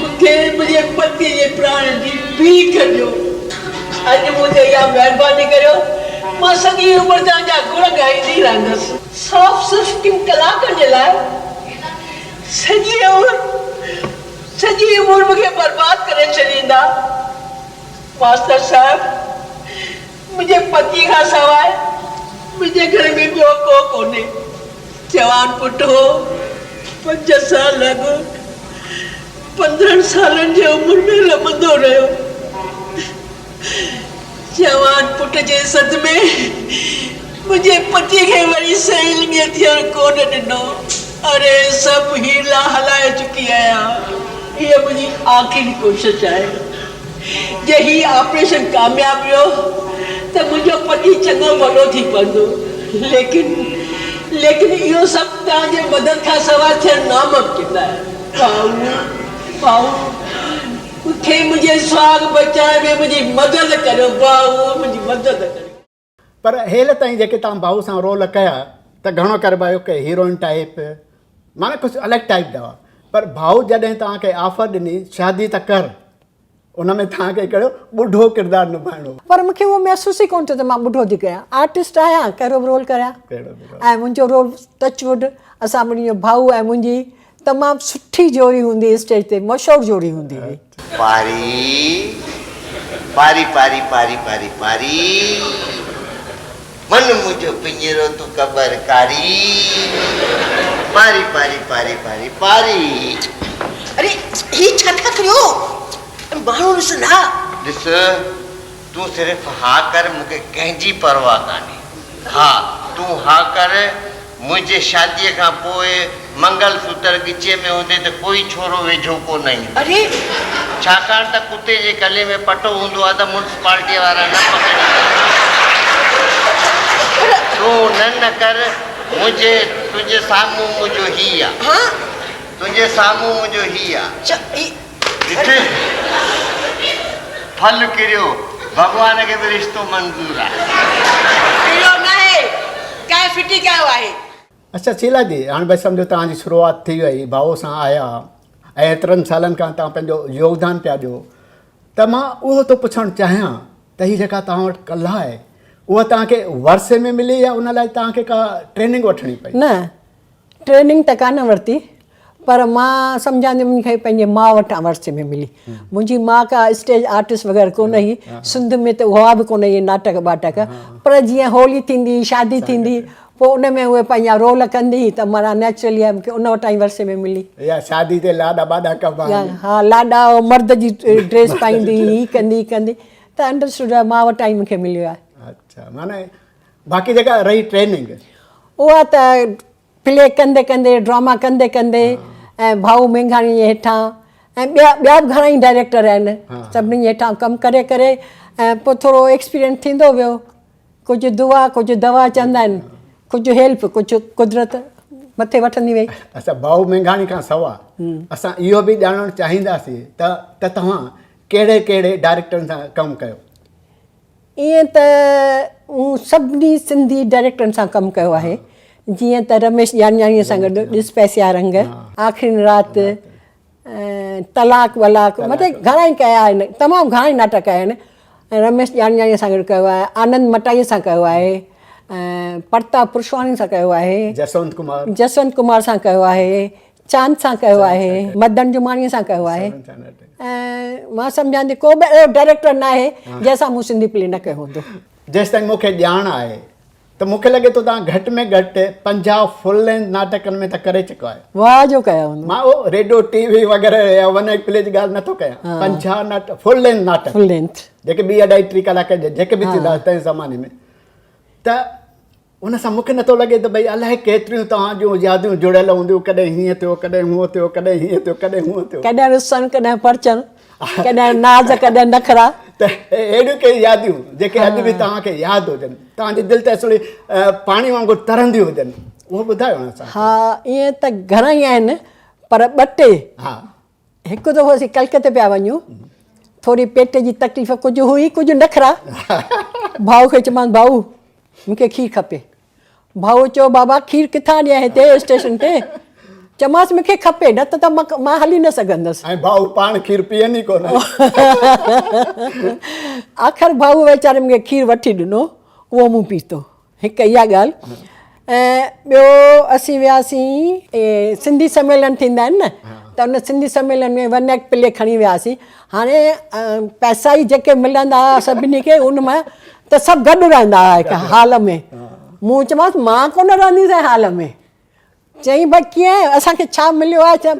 मूंखे मुंहिंजे पतीअ जे प्राण जी भीख ॾियो। अॼु मूं ते इहा महिरबानी करियो, मां सॼी उमिरि तव्हांजा गुण ॻाईंदी रहंदसि। सिर्फ़ु किन कलाकनि जे लाइ सॼी उमिरि मूंखे बर्बादु करे छॾींदा। मास्टर साहिब मुंहिंजे पतीअ खां सवाइ मुंहिंजे घर में ॿियो को कोन्हे। जवान पुट हो 5 साल अॻु 15 सालनि जी उमिरि में लमंदो रहियो। जवान पुट जे सदमे मुंहिंजे पतीअ खे वरी सहेलीअ थियणु कोन ॾिनो। अरे सभु हीला हलाए चुकी आहियां। हीअ मुंहिंजी आख़िरी कोशिशि आहे। जे हीउ ऑपरेशन कामयाबु वियो त मुंहिंजो पति चङो वॾो थी पवंदो। लेकिन इहो सभु तव्हांजे मदद खां सवाइ थियणु नामुमकिन आहे। भाऊ मूंखे मुंहिंजे सुहाग बचाइण में मुंहिंजी मदद करियो भाऊ, मुंहिंजी मदद करियो। पर हेल ताईं जेके तव्हां भाऊ सां रोल कया त घणो करे भाई के हीरोइन टाइप माना कुझु अलॻि टाइप जा। पर भाऊ जॾहिं तव्हांखे ऑफर ॾिनी शादी त कर, उन में तव्हांखे कहिड़ो ॿुढो किरदारु निभाइणो। पर मूंखे उहो महसूसु ई कोन थियो त मां ॿुढो थी कयां। आर्टिस्ट आहियां, कहिड़ो बि रोल करियां। ऐं मुंहिंजो रोल टचवुड असां ॿिन्ही भाऊ ऐं मुंहिंजी तमामु सुठी जोड़ी हूंदी, स्टेज ते मशहूरु जोड़ी हूंदी हुई। पारी पारी पारी पारी पारी पारी मन मुझो पिंजरो तू कबर कारी पारी पारी पारी पारी पारी। अरे ही छा था करियो? माण्हू ॾिस ना। ॾिस तूं सिर्फ़ हा कर, मूंखे कंहिंजी परवाह कान्हे। हा तूं हा कर। मुंहिंजे शादीअ खां पोइ मंगल सूत्र गिचे में हूंदे त कोई छोरो वेझो कोन ईंदो। अरे छाकाणि त कुते जे गले में पटो हूंदो आहे त म्युनिसिपालिटीअ वारा न पकड़ींदा। तूं न कर। तुंहिंजे साम्हूं मुंहिंजो ही आहे। तुंहिंजे साम्हूं मुंहिंजो ही आहे। फल किरियो, भॻवान खे बि रिश्तो मंज़ूर आहे। किरियो न आहे, कंहिं फिटी कयो आहे। अच्छा शीला जी, हाणे भई सम्झो तव्हांजी शुरूआति थी वई, भाऊ सां आया ऐं एतिरनि सालनि खां तव्हां पंहिंजो योगदान पिया ॾियो, त मां उहो थो पुछणु चाहियां त हीअ जेका तव्हां वटि कला आहे उहा तव्हांखे वर्से में मिली या उन लाइ तव्हांखे का ट्रेनिंग वठणी पई? न ट्रेनिंग त कान वरिती, पर मां सम्झां थी मूंखे पंहिंजे माउ वटां वर्से में मिली। मुंहिंजी माउ का स्टेज आर्टिस्ट वग़ैरह कोन हुई, सिंध में त उहा बि कोन हुई नाटक वाटक। पर जीअं होली थींदी, शादी थींदी, पोइ उन में उहे पंहिंजा रोल कंदी त माना नेचुरली आहे मूंखे उन वटां ई वर्से में मिली। या शादी ते लाॾा बाॾा कबा? हा लाॾा मर्द जी ड्रेस पाईंदी, ही कंदी त अंडरस्टूड आहे मां वटां ई मूंखे मिलियो आहे। अच्छा, माना बाक़ी जेका रही ट्रेनिंग उहा त प्ले कंदे कंदे, ड्रामा कंदे कंदे ऐं भाऊ मेघाणी जे हेठां ऐं ॿिया बि घणा ई डायरेक्टर आहिनि, सभिनी जे हेठां कमु करे करे ऐं पोइ थोरो एक्सपीरियंस थींदो वियो। कुझु दुआ, कुझु दवा चवंदा आहिनि, कुझु हेल्प, कुझु कुदरत मथे वठंदी वई। अच्छा, भाऊ मेघाणी खां सवाइ असां इहो बि ॼाणणु चाहींदासीं त तव्हां कहिड़े कहिड़े डायरेक्टरनि सां कमु कयो? ईअं त सभिनी सिंधी डायरेक्टरनि सां कमु कयो आहे, जीअं त रमेश यानियाणीअ सां गॾु ॾिस पैसिया रंग, आख़िरी राति, तलाक वलाक, मतिलबु घणा ई कया आहिनि, तमामु घणा ई नाटक कया आहिनि। रमेश यानियाणीअ सां गॾु कयो आहे, आनंद मटाईअ सां कयो आहे, प्रताप पुरुषवाणी सां कयो आहे, जसवंत कुमार सां कयो आहे, चांद सां कयो आहे, मदन जुमाणीअ सां कयो आहे। ऐं मां सम्झां थी को बि अहिड़ो डायरेक्टर न आहे जंहिंसां मूं सिंधी प्ले न कयो हूंदो। जेसि ताईं मूंखे ॼाण आहे त मूंखे लॻे थो तव्हां घटि में घटि 50 फुल लेंथ नाटकनि में त करे चुका आहियो। वाह जो कया हूंदो। मां उहो रेडियो टीवी वग़ैरह या वन एक्ट प्ले जी ॻाल्हि नथो कयां। 50 नाटक फुल लेंथ नाटक, फुल लेंथ जेके 2 अढाई 3 कलाक जेके बि थींदा तंहिं ज़माने में, त उन सां मूंखे नथो लॻे त भई अलाए केतिरियूं तव्हां जूं यादियूं जुड़ियल हूंदियूं, कॾहिं हीअं थियो, कॾहिं हूअं थियो, कॾहिं हीअं थियो, कॾहिं हूअं थियो, कॾहिं रुसण, कॾहिं परचन, कॾहिं नाज़, कॾहिं नखरा। त अहिड़ियूं कई यादियूं जेके अॼु बि तव्हांखे यादि हुजनि, तव्हांजी दिलि ते असुली पाणी वांगुरु तरंदियूं हुजनि, उहो ॿुधायो न असां। हा ईअं त घणा ई आहिनि, पर 2-3। हा, हिकु दफ़ो असीं कलकत्ते पिया वञूं, थोरी पेट जी तकलीफ़ कुझु हुई, कुझु नखरा। भाऊ खे चयोमांसि भाऊ मूंखे खीर खपे। भाऊ चयो बाबा खीर किथां ॾियां हिते स्टेशन ते? चयोमांसि मूंखे खपे, न त मां हली न सघंदसि। ऐं भाऊ पाण खीर पीअनि ई कोन। आख़िर भाऊ वीचारे मूंखे खीर वठी ॾिनो, उहो मूं पीतो। हिकु इहा ॻाल्हि। ऐं ॿियो असीं वियासीं सिंधी सम्मेलन थींदा आहिनि न, त उन सिंधी सम्मेलन में वन एक्ट प्ले खणी वियासीं। हाणे पैसा ई जेके मिलंदा सभिनी खे उन मां त सभु गॾु रहंदा हुआ हिकु हाल में। मूं चयोमांसि मां कोन रहंदीसि हाल में, चई भाई कीअं असांखे छा मिलियो आहे छा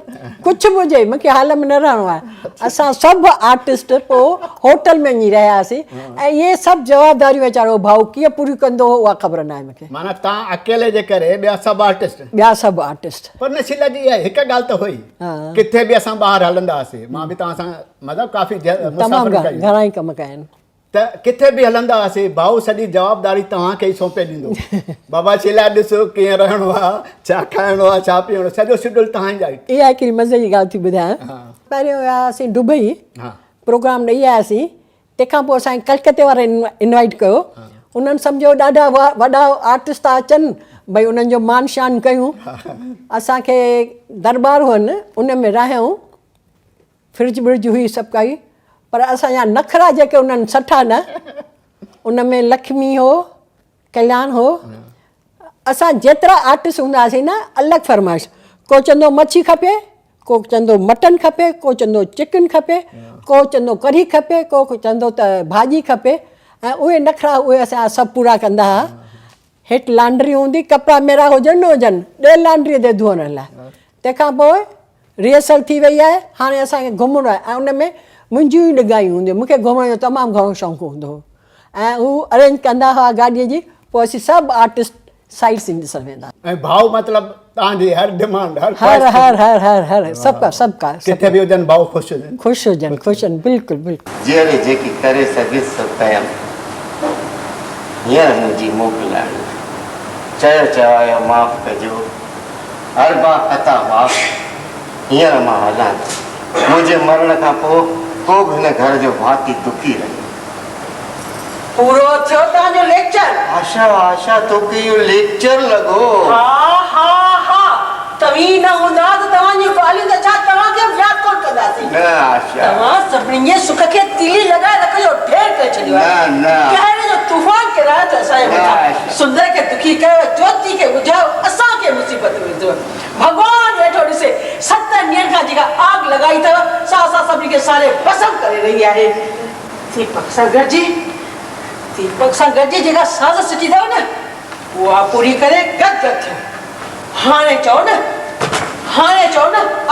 कुझु बि हुजे मूंखे हाल में न रहणो आहे असां सभु आर्टिस्ट पोइ होटल में वञी रहियासीं ऐं इहे सभु जवाबदारियूं वीचारो भाऊ कीअं पूरी कंदो हो उहा ख़बर न आहे मूंखे माना तव्हां अकेले जे करे ॿिया सभु आर्टिस्ट पर नशीला जी इहा हिकु ॻाल्हि त हुई किथे बि असां ॿाहिरि हलंदा हुआसीं मां बि तव्हां सां मतिलबु काफ़ी तमामु घणा ई कम कया आहिनि त किथे बि हलंदा हुआसीं भाऊ सॼी जवाबदारी तव्हांखे ई सौंपे ॾींदो बाबा शीला ॾिसो कीअं रहणो आहे छा खाइणो आहे छा पीअणो सॼो शेड्यूल तव्हांजा इहा हिकिड़ी मज़े जी ॻाल्हि थी ॿुधायां पहिरियों वियासीं दुबई प्रोग्राम ॾेई आयासीं तंहिंखां पोइ असांखे कलकत्ते वारे इनवाइट कयो उन्हनि सम्झो ॾाढा वॾा आर्टिस्ट था अचनि भई उन्हनि जो मान शान कयूं असांखे दरबार हुअनि उन में रहियूं फ्रिज ब्रिज हुई सभु काई पर असांजा नखरा जेके उन्हनि सठा न उन में लक्ष्मी हो कल्याण हो असां जेतिरा आर्टिस्ट हूंदासीं न अलॻि फरमाइश को चवंदो मच्छी खपे को चवंदो मटन खपे को चवंदो चिकन खपे को चवंदो कढ़ी खपे को चवंदो त भाॼी खपे ऐं उहे नखरा उहे असां सभु पूरा कंदा हुआ हेठि लॉन्ड्री हूंदी कपिड़ा मेरा हुजनि न हुजनि ॾे लॉन्ड्रीअ ते धोअण लाइ तंहिंखां पोइ रिहर्सल थी वई आहे हाणे असांखे घुमणो आहे ऐं उन में मुंहिंजियूं ई लॻायूं हूंदियूं मूंखे घुमण जो तमामु घणो शौक़ु हूंदो हो ऐं हू अरेंज कंदा हुआ गाॾीअ जी पोइ असीं सभु आर्टिस्ट साइड सीन ॾिसण वेंदा ऐं भाऊ मतिलबु तव्हांजी हर डिमांड हर सभु का किथे बि हुजनि भाऊ ख़ुशि हुजनि बिल्कुलु बिल्कुलु जीअं जेकी करे सघे सभु कयमि हींअर मुंहिंजी मोकिल आहे चयो माफ़ु कजो अरबा ख़ता माफ़ु हींअर मां हलां मुंहिंजे मरण खां पोइ को बि हिन घर जो भाती दुखी रहे पूरो थियो तव्हांजो लेक्चर आशा तोखे इहो लेक्चर लॻो हा तव्हीं न हूंदा त तव्हांजी ॻाल्हियूं त छा तव्हांखे यादि कोन कंदासीं न आशा तव्हां सभिनी जे सुख खे तीली लॻाए रखियो ढेर करे छॾियो आहे कहणे जो तूफ़ान किरायो त असांजे मथां सुंदर खे दुखी कयो ज्योति खे ॿुधायो असांखे मुसीबत में विधो भॻवान वेठो ॾिसे 7 ॾींहंनि खां जेका आग लॻाई अथव सा असां सभिनी खे सारे भस्म करे रही आहे दीपक सां गॾिजी जेका साज़ सिटी अथव न उहा पूरी करे गदगद थियो हाणे चओ न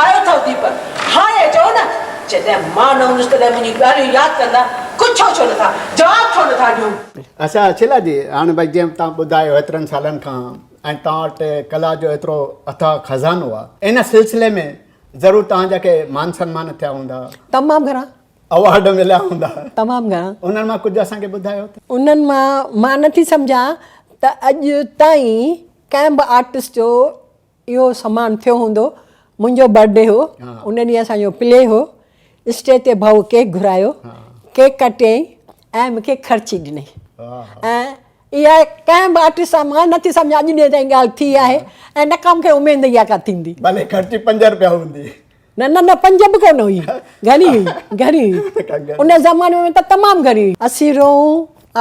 आयो अथव दीपक हाणे चओ न जॾहिं मां न हूंदुसि तॾहिं मुंहिंजी ॻाल्हियूं यादि कंदा कुझु छो नथा जवाबु छो नथा ॾियूं अच्छा शीला जी हाणे भई जीअं तव्हां ॿुधायो एतिरनि सालनि खां ऐं तव्हां वटि कला जो एतिरो अथाह खज़ानो आहे इन सिलसिले में ज़रूरु तव्हांजा के मान सन्मान थिया हूंदा तमामु घणा अवार्ड मिलिया हूंदा तमामु घणा उन्हनि मां कुझु असांखे ॿुधायो उन्हनि मां नथी सम्झां त अॼु ताईं कंहिं बि आर्टिस्ट जो इहो सम्मान थियो हूंदो मुंहिंजो बर्थडे हो उन ॾींहुं असांजो प्ले हो स्टेज ते भाऊ केक घुरायो केक कटियईं ऐं मूंखे ख़र्ची ॾिनई ऐं इहा कंहिं बि आर्टिस्ट सां मां नथी सम्झां अॼु ॾींहं ताईं ॻाल्हि थी आहे ऐं न का मूंखे उमेदु इहा का थींदी भले ख़र्ची 5 रुपया हूंदी न 5 बि कोन हुई घणी हुई उन ज़माने में त तमामु घणी हुई असीं रोऊं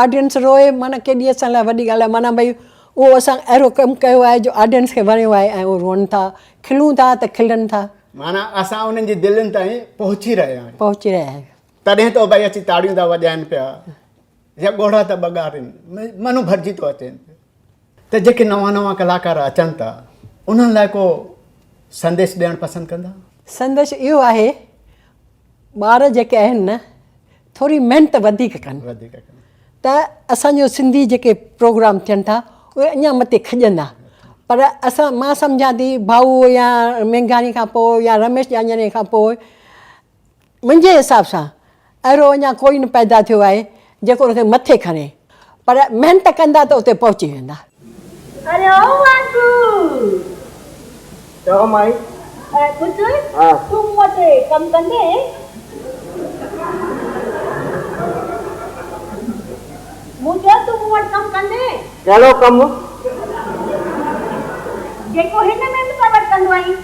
ऑडियंस रोए माना केॾी असां लाइ वॾी ॻाल्हि आहे माना भई उहो असां अहिड़ो कमु कयो आहे जो ऑडियंस खे वणियो आहे ऐं उहो रोअनि था खिलूं था त खिलनि था माना असां उन्हनि जी दिलनि ताईं पहुची रहिया आहियूं तॾहिं त भई अची ताड़ियूं था वॼाइनि पिया या ॻोढ़ा था ॿगाड़नि मनु भरिजी थो अचे त जेके नवां कलाकार अचनि था उन्हनि लाइ को संदेश ॾियणु पसंदि कंदा संदेश इहो आहे ॿार जेके आहिनि न थोरी महिनत वधीक कनि त असांजो सिंधी जेके प्रोग्राम थियनि था उहे अञा मथे खॼंदा पर मां सम्झां थी भाऊ या मेघानी खां पोइ या रमेश जांजने खां पोइ मुंहिंजे हिसाब सां अहिड़ो अञा कोई न पैदा थियो आहे जेको हुनखे मथे खणे पर महिनत कंदा त उते पहुची वेंदा कहिड़ो कमु जेको हिन में बि कवर कंदो आहीं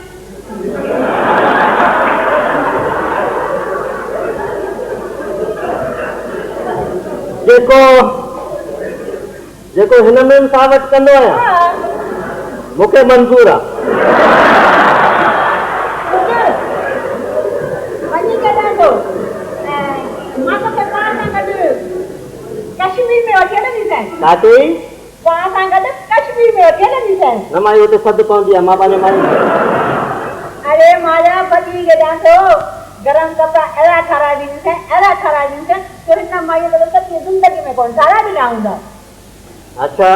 जेको हिन में बि सां वटि कंदो आहियां मूंखे मंज़ूर आहे वञी कढां थो मां तोखे पाण सां गॾु कश्मीर में वठी हलंदी काथे पाण सां गॾु कश्मीर में वठी हलंदी सैं। न माई हुते सद पवंदी आहे, मां पंहिंजे माई अरे माया पति के ॾांसो गरम कपिड़ा अहिड़ा ठाराए ॾींदीसैं, अहिड़ा ठाराए ॾींदीसैं तो हिन माईअ त सॼी ज़िंदगी में कोन सारा ॾिना हूंदा। अच्छा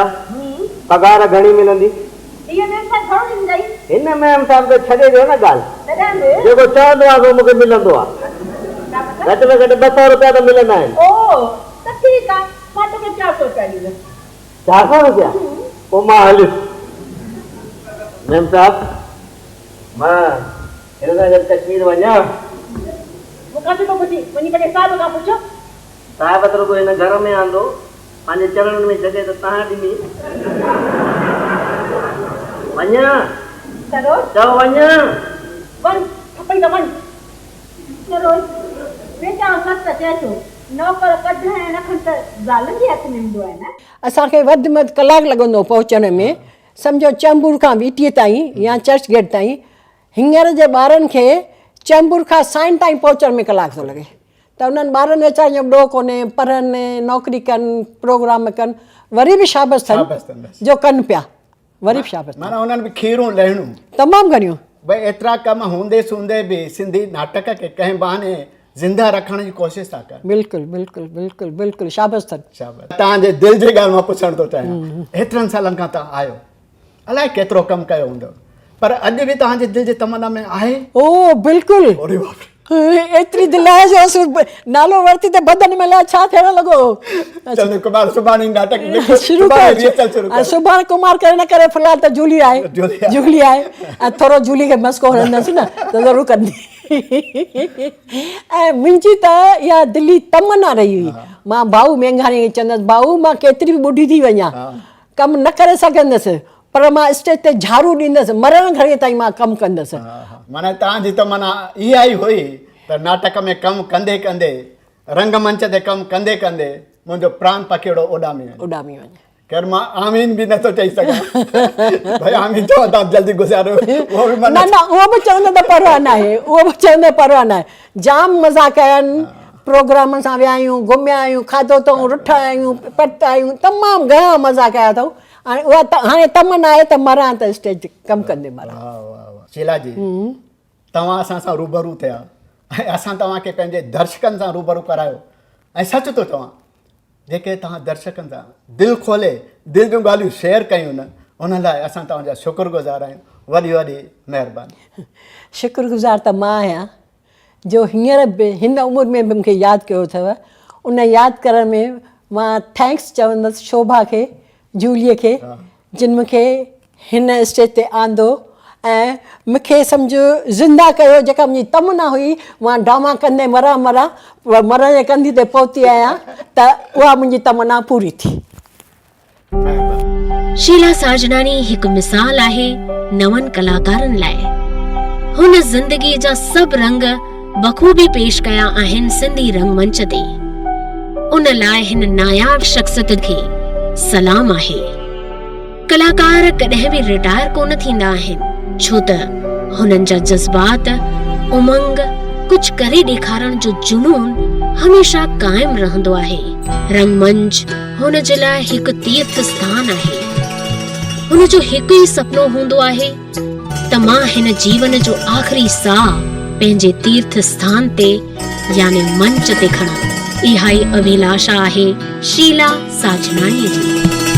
पगार घणी मिलंदी? इहे मेम साहब घणो ॾींदाई? हिन मैम साहब खे छॾे ॾियो न ॻाल्हि, तॾहिं जेको चवंदो आहे सो मूंखे मिलंदो आहे। घटि में घटि 200 रुपया त मिलंदा आहिनि। ओ त ठीकु आहे, मां तोखे 400 रुपया ॾींदसि। 400 रुपया? पोइ मां हलियुसि। मैम साहब मां हिन सां गॾु कश्मीर वञा? मूंखां छो थो पुछी? वञी पंहिंजे साहिब खां पुछो। साहिब त रुॻो हिन घर में आंदो, पंहिंजे चरणनि में जॻह त तव्हां ॾिनी। वञा चओ वञा वञ खपई त वञ। चलो बेटा सच चए थो, नौकर कढण ऐं न खण त ज़ालुनि जे हथ में हूंदो आहे न। असांखे वधि में वधि कलाकु लॻंदो पहुचण में, सम्झो चेंबूर खां वीटीअ ताईं या चर्च गेट ताईं। हींअर जे ॿारनि खे चेंबूर खां साइन ताईं पहुचण में कलाकु थो लॻे। त उन्हनि ॿारनि वेचारनि जो ॾोह कोन्हे, पढ़नि नौकिरी कनि प्रोग्राम कनि, वरी बि शाबस अथनि जो कनि पिया, वरी बि शाबस। माना उन्हनि बि खीरूं लहणूं तमामु घणियूं। भई एतिरा कम हूंदे सूंदे बि सिंधी नाटक खे कंहिं बहाने ज़िंदा रखण जी कोशिशि था कनि। बिल्कुलु बिल्कुलु बिल्कुलु बिल्कुलु शाबस अथनि। तव्हांजे दिलि जी ॻाल्हि मां पुछणु थो चाहियां, एतिरनि सालनि खां तव्हां आहियो, अलाए केतिरो कमु कयो हूंदो, पर अॼु बि तव्हांजे दिलि जी तमन्ना में आहे? ओ बिल्कुलु। एतिरी दिलि आहे जो नालो वरिती त बदन में लाइ छा थियणु लॻो। चंदू कुमार सुभाणे नाटक शुरू कर, सुभाणे कुमार करे न करे फ़िलहाल त जूली आहे, जूली आहे ऐं थोरो जूली खे मस्को हणंदसि न त ज़रूरु कंदी। ऐं मुंहिंजी त इहा दिली तमन्ना रही हुई, मां भाऊ मेंघाणी खे चवंदसि भाऊ मां केतिरी बि ॿुढी थी वञा, कमु न करे सघंदसि, पर मां स्टेज ते झाड़ू ॾींदसि, मरण घड़ीअ ताईं मां कमु कंदसि। माना तव्हांजी तमन्ना इहा ई हुई त नाटक में कमु कंदे कंदे, रंगमंच ते कमु कंदे कंदे मुंहिंजो प्राण पखेड़ो उॾामी वञे। ख़ैर मां आमीन बि नथो चई सघां, भई आमीन चओ तव्हां जल्दी गुज़ारो। न न उहो बि चवंदो त परवाह न आहे, उहो बि चवंदो परवाह न आहे। जाम मज़ा कयनि, प्रोग्राम सां विया आहियूं, घुमिया आहियूं, खाधो अथऊं, रुठा आहियूं, पट आहियूं, तमामु घणा मज़ा कया अथऊं। हाणे उहा हाणे तमन्ना आहे त मरां त स्टेज कमु कंदे मरां। शीला जी तव्हां असां सां रूबरू थिया ऐं असां तव्हांखे पंहिंजे दर्शकनि सां रूबरू करायो, ऐं सच थो चवां जेके तव्हां दर्शकनि सां दिलि खोले दिलि जूं ॻाल्हियूं शेयर कयूं न, उन लाइ असां तव्हांजा शुक्रगुज़ार आहियूं। वॾी वॾी महिरबानी। शुक्रगुज़ार त मां आहियां जो हींअर बि हिन उमिरि में बि मूंखे यादि कयो अथव। उन यादि करण में मां थैंक्स चवंदसि शोभा खे, जूलीअ खे, जिन मूंखे हिन स्टेज ते आंदो ऐं मूंखे सम्झो ज़िंदा कयो। जेका मुंहिंजी तमन्ना हुई मां ड्रामा कंदे मरण जे कंधी ते पहुती आहियां, त उहा मुंहिंजी तमन्ना पूरी थी। शीला साजनानी हिकु मिसाल आहे नवनि कलाकारनि लाइ। हुन ज़िंदगीअ जा सभु रंग बख़ूबी पेश कया आहिनि सिंधी रंगमंच ते। उन लाइ हिन नायाब शख्सियत खे सलाम आहे। कलाकार कॾहिं बि रिटायर कोन थींदा आहिनि, छो त हुननि जा जज़्बात, उमंग, कुछ करे ॾेखारण जो जुनून हमेशा कायम रहंदो आहे। रंगमंच हुन जे लाइ हिकु तीर्थ स्थान आहे। हुन जो हिकु ई सुपिनो हूंदो आहे त मां हिन जीवन जो आख़िरी साह पंहिंजे तीर्थ स्थान ते यानी मंच ते खणा। इहा ई अभिलाषा आहे शीला साजनानी जी।